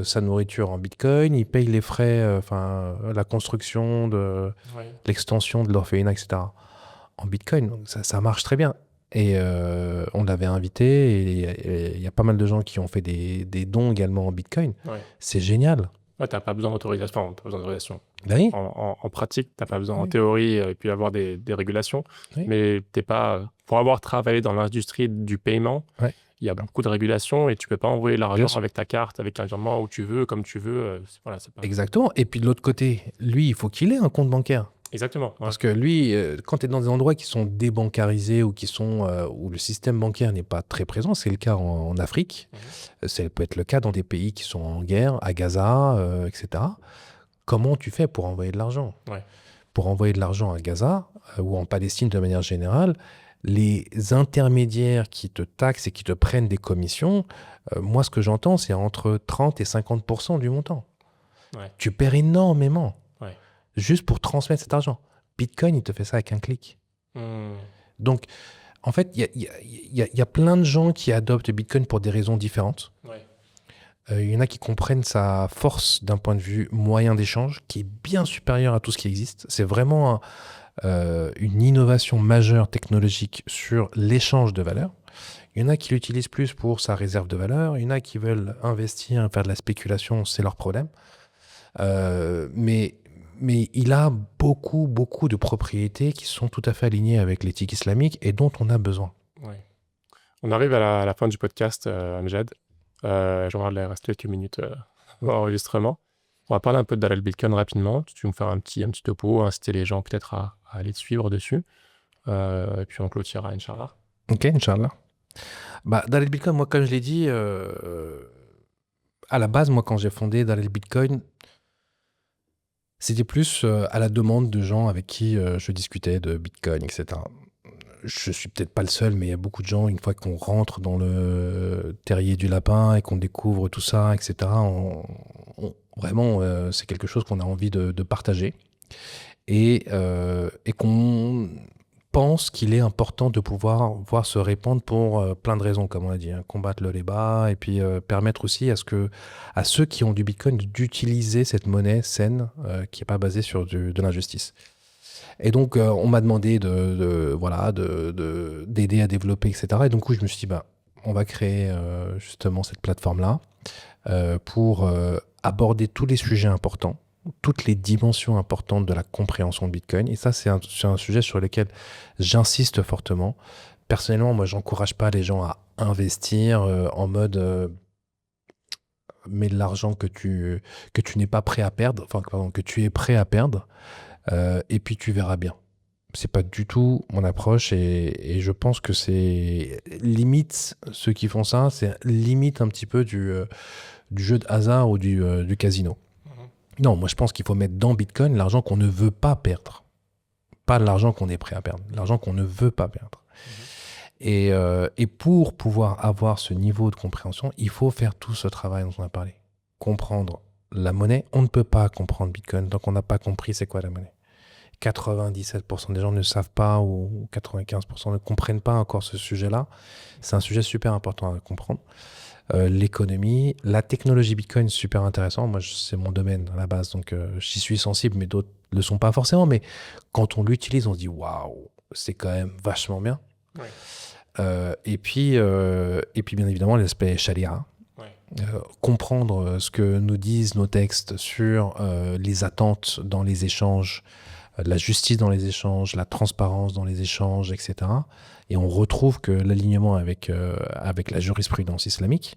sa nourriture en Bitcoin, il paye les frais, la construction, l'extension de l'orphelinat, etc. en Bitcoin. Donc, ça marche très bien. Et on l'avait invité, et il y a pas mal de gens qui ont fait des dons également en Bitcoin. Ouais. C'est génial. Ouais, tu n'as pas besoin d'autorisation. Enfin, t'as besoin d'autorisation. Oui. En pratique, tu n'as pas besoin en théorie, et puis avoir des régulations. Oui. Mais t'es pas, pour avoir travaillé dans l'industrie du paiement, il y a beaucoup de régulations et tu ne peux pas envoyer l'argent avec ta carte, avec un virement où tu veux, comme tu veux. Voilà, c'est pas... Exactement. Et puis de l'autre côté, lui, il faut qu'il ait un compte bancaire. Exactement. Parce que lui, quand tu es dans des endroits qui sont débancarisés ou où le système bancaire n'est pas très présent, c'est le cas en Afrique, ça peut être le cas dans des pays qui sont en guerre, à Gaza, etc. Comment tu fais pour envoyer de l'argent? Pour envoyer de l'argent à Gaza ou en Palestine de manière générale, les intermédiaires qui te taxent et qui te prennent des commissions, moi, ce que j'entends, c'est entre 30 et 50% du montant. Tu perds énormément. Juste pour transmettre cet argent. Bitcoin, il te fait ça avec un clic. Donc, en fait, il y a plein de gens qui adoptent Bitcoin pour des raisons différentes. Il y en a qui comprennent sa force d'un point de vue moyen d'échange, qui est bien supérieur à tout ce qui existe. C'est vraiment une innovation majeure technologique sur l'échange de valeur. Il y en a qui l'utilisent plus pour sa réserve de valeur. Il y en a qui veulent investir, faire de la spéculation, c'est leur problème. Mais il a beaucoup de propriétés qui sont tout à fait alignées avec l'éthique islamique et dont on a besoin. On arrive à la fin du podcast, Amjad. J'aurai de rester quelques minutes d'enregistrement. On va parler un peu de Dar el Bitcoin rapidement. Tu veux me faire un petit topo, inciter les gens peut-être à aller te suivre dessus. Et puis on clôturera, Inch'Allah. Ok, Inch'Allah. Dar el Bitcoin, moi, comme je l'ai dit, à la base, moi, quand j'ai fondé Dar el Bitcoin, c'était plus à la demande de gens avec qui je discutais de Bitcoin, etc. Je suis peut-être pas le seul, mais il y a beaucoup de gens, une fois qu'on rentre dans le terrier du lapin et qu'on découvre tout ça, etc., vraiment, c'est quelque chose qu'on a envie de partager et qu'on pense qu'il est important de pouvoir voir se répandre pour plein de raisons, comme on a dit, hein, combattre le débat et puis permettre aussi à ceux qui ont du Bitcoin d'utiliser cette monnaie saine qui n'est pas basée sur de l'injustice. Et donc, on m'a demandé d'aider à développer, etc. Et donc, je me suis dit, bah, on va créer justement cette plateforme-là pour aborder tous les sujets importants, toutes les dimensions importantes de la compréhension de Bitcoin. Et ça, c'est un sujet sur lequel j'insiste fortement. Personnellement, moi, j'encourage pas les gens à investir en mode mets de l'argent que tu n'es pas prêt à perdre, enfin, pardon, que tu es prêt à perdre, et puis tu verras bien. C'est pas du tout mon approche et je pense que c'est limite, ceux qui font ça, c'est limite un petit peu du jeu de hasard ou du casino. Non, moi je pense qu'il faut mettre dans Bitcoin l'argent qu'on ne veut pas perdre. Pas l'argent qu'on est prêt à perdre, l'argent qu'on ne veut pas perdre. Et pour pouvoir avoir ce niveau de compréhension, il faut faire tout ce travail dont on a parlé. Comprendre la monnaie, on ne peut pas comprendre Bitcoin tant qu'on n'a pas compris c'est quoi la monnaie. 97% des gens ne savent pas ou 95% ne comprennent pas encore ce sujet-là. C'est un sujet super important à comprendre. L'économie, la technologie Bitcoin, super intéressant. Moi, c'est mon domaine à la base, donc j'y suis sensible, mais d'autres ne le sont pas forcément. Mais quand on l'utilise, on se dit waouh, c'est quand même vachement bien. Ouais. Et puis, bien évidemment, l'aspect Sharia. Ouais. Comprendre ce que nous disent nos textes sur les attentes dans les échanges, la justice dans les échanges, la transparence dans les échanges, etc. Et on retrouve que l'alignement avec la jurisprudence islamique.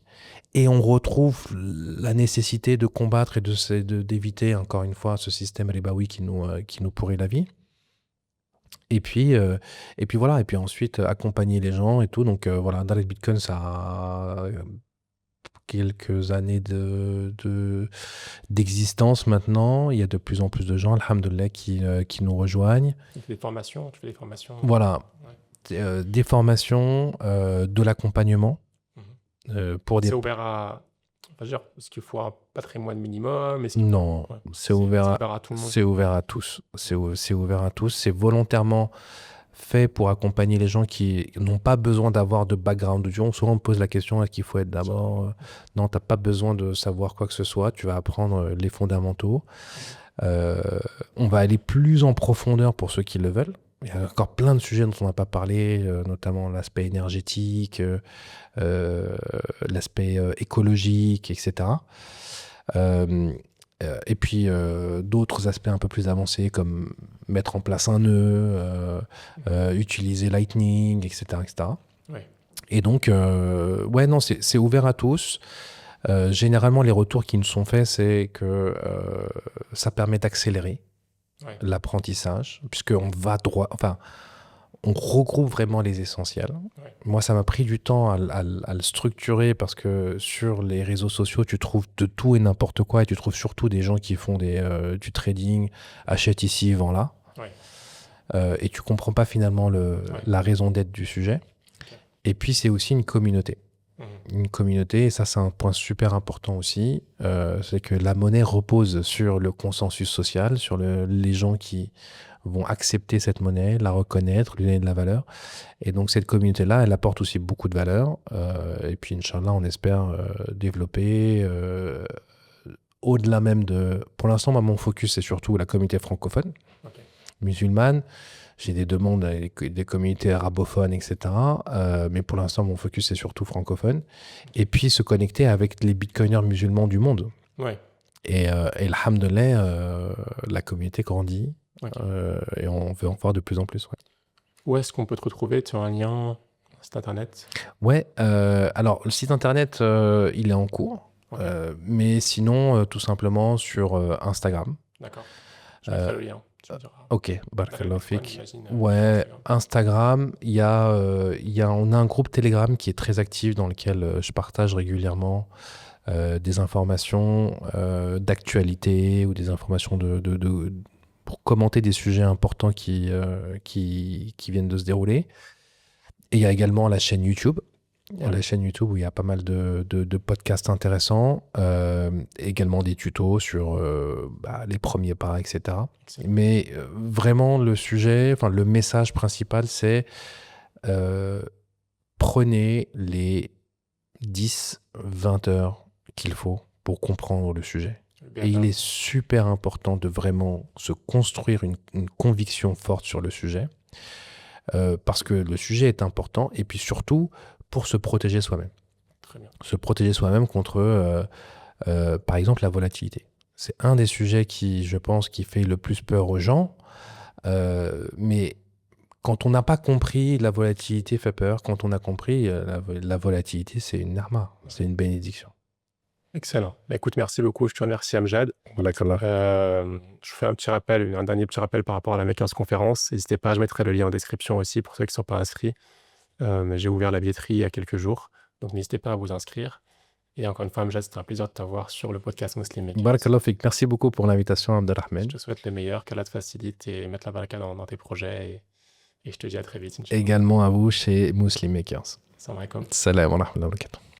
Et on retrouve la nécessité de combattre et d'éviter, encore une fois, ce système ribaoui qui nous pourrit la vie. Et puis voilà. Et puis ensuite, accompagner les gens et tout. Donc voilà, Direct Bitcoin, ça a quelques années d'existence maintenant. Il y a de plus en plus de gens, alhamdoulilah, qui nous rejoignent. Tu fais des formations. Voilà. Ouais. Des formations, de l'accompagnement. C'est ouvert à... Enfin, dire, est-ce qu'il faut un patrimoine minimum? Non, ouais. C'est ouvert à tout le monde. C'est ouvert à tous. C'est ouvert à tous. C'est volontairement fait pour accompagner les gens qui n'ont pas besoin d'avoir de background. Souvent, on me pose la question, est-ce qu'il faut être d'abord... Non, tu n'as pas besoin de savoir quoi que ce soit. Tu vas apprendre les fondamentaux. On va aller plus en profondeur pour ceux qui le veulent. Il y a encore plein de sujets dont on n'a pas parlé, notamment l'aspect énergétique, l'aspect écologique, etc. Et puis d'autres aspects un peu plus avancés comme mettre en place un nœud, utiliser Lightning, etc. etc. Ouais. Et donc, ouais, non, c'est ouvert à tous. Généralement, les retours qui nous sont faits, c'est que ça permet d'accélérer l'apprentissage, puisqu'on va droit... Enfin, on regroupe vraiment les essentiels. Ouais. Moi, ça m'a pris du temps à le structurer parce que sur les réseaux sociaux, tu trouves de tout et n'importe quoi et tu trouves surtout des gens qui font du trading, achètent ici, vend là. Ouais. Et tu comprends pas finalement la raison d'être du sujet. Okay. Et puis, c'est aussi une communauté. Une communauté, et ça, c'est un point super important aussi, c'est que la monnaie repose sur le consensus social, sur les gens qui vont accepter cette monnaie, la reconnaître, lui donner de la valeur. Et donc, cette communauté-là, elle apporte aussi beaucoup de valeur. Et puis, Inch'Allah, on espère développer au-delà même de... Pour l'instant, moi, mon focus, c'est surtout la communauté francophone, musulmane. J'ai des demandes avec des communautés arabophones, etc. Mais pour l'instant, mon focus, c'est surtout francophone. Et puis, se connecter avec les bitcoiners musulmans du monde. Ouais. Et alhamdoulilah, la communauté grandit. Et on veut en voir de plus en plus. Ouais. Où est-ce qu'on peut te retrouver? Tu as un lien, site internet? Ouais, alors le site internet, il est en cours. Okay. Mais sinon, tout simplement sur Instagram. D'accord. Je mettrai le lien. Ok, barakallahu fik. Ouais, Instagram, on a un groupe Telegram qui est très actif dans lequel je partage régulièrement des informations d'actualité ou des informations pour commenter des sujets importants qui viennent de se dérouler. Et il y a également la chaîne YouTube La chaîne YouTube où il y a pas mal de podcasts intéressants, également des tutos sur les premiers pas, etc. Excellent. Mais vraiment, le message principal, c'est prenez les 10-20 heures qu'il faut pour comprendre le sujet. Bien Et il sûr. est super important de vraiment se construire une conviction forte sur le sujet, parce que le sujet est important, et puis surtout pour se protéger soi-même. Très bien. Se protéger soi-même contre, par exemple, la volatilité. C'est un des sujets qui, je pense, qui fait le plus peur aux gens. Mais quand on n'a pas compris, la volatilité fait peur. Quand on a compris, la volatilité, c'est une arma, c'est une bénédiction. Excellent. Bah, écoute, merci beaucoup. Je te remercie, Amjad. Je fais un dernier petit rappel par rapport à la Makers Conférence. N'hésitez pas, je mettrai le lien en description aussi pour ceux qui ne sont pas inscrits. J'ai ouvert la billetterie il y a quelques jours, donc n'hésitez pas à vous inscrire. Et encore une fois, Amjad, c'était un plaisir de t'avoir sur le podcast Muslim Makers. Barakallah fik. Merci beaucoup pour l'invitation, Abdelrahman. Je te souhaite le meilleur, qu'Allah te facilite et mette la baraka dans tes projets. Et je te dis à très vite, Inch'Allah. Également à vous chez Muslim Makers. Salam alaikum. Salam wa rahmatullahi wa barakatuh.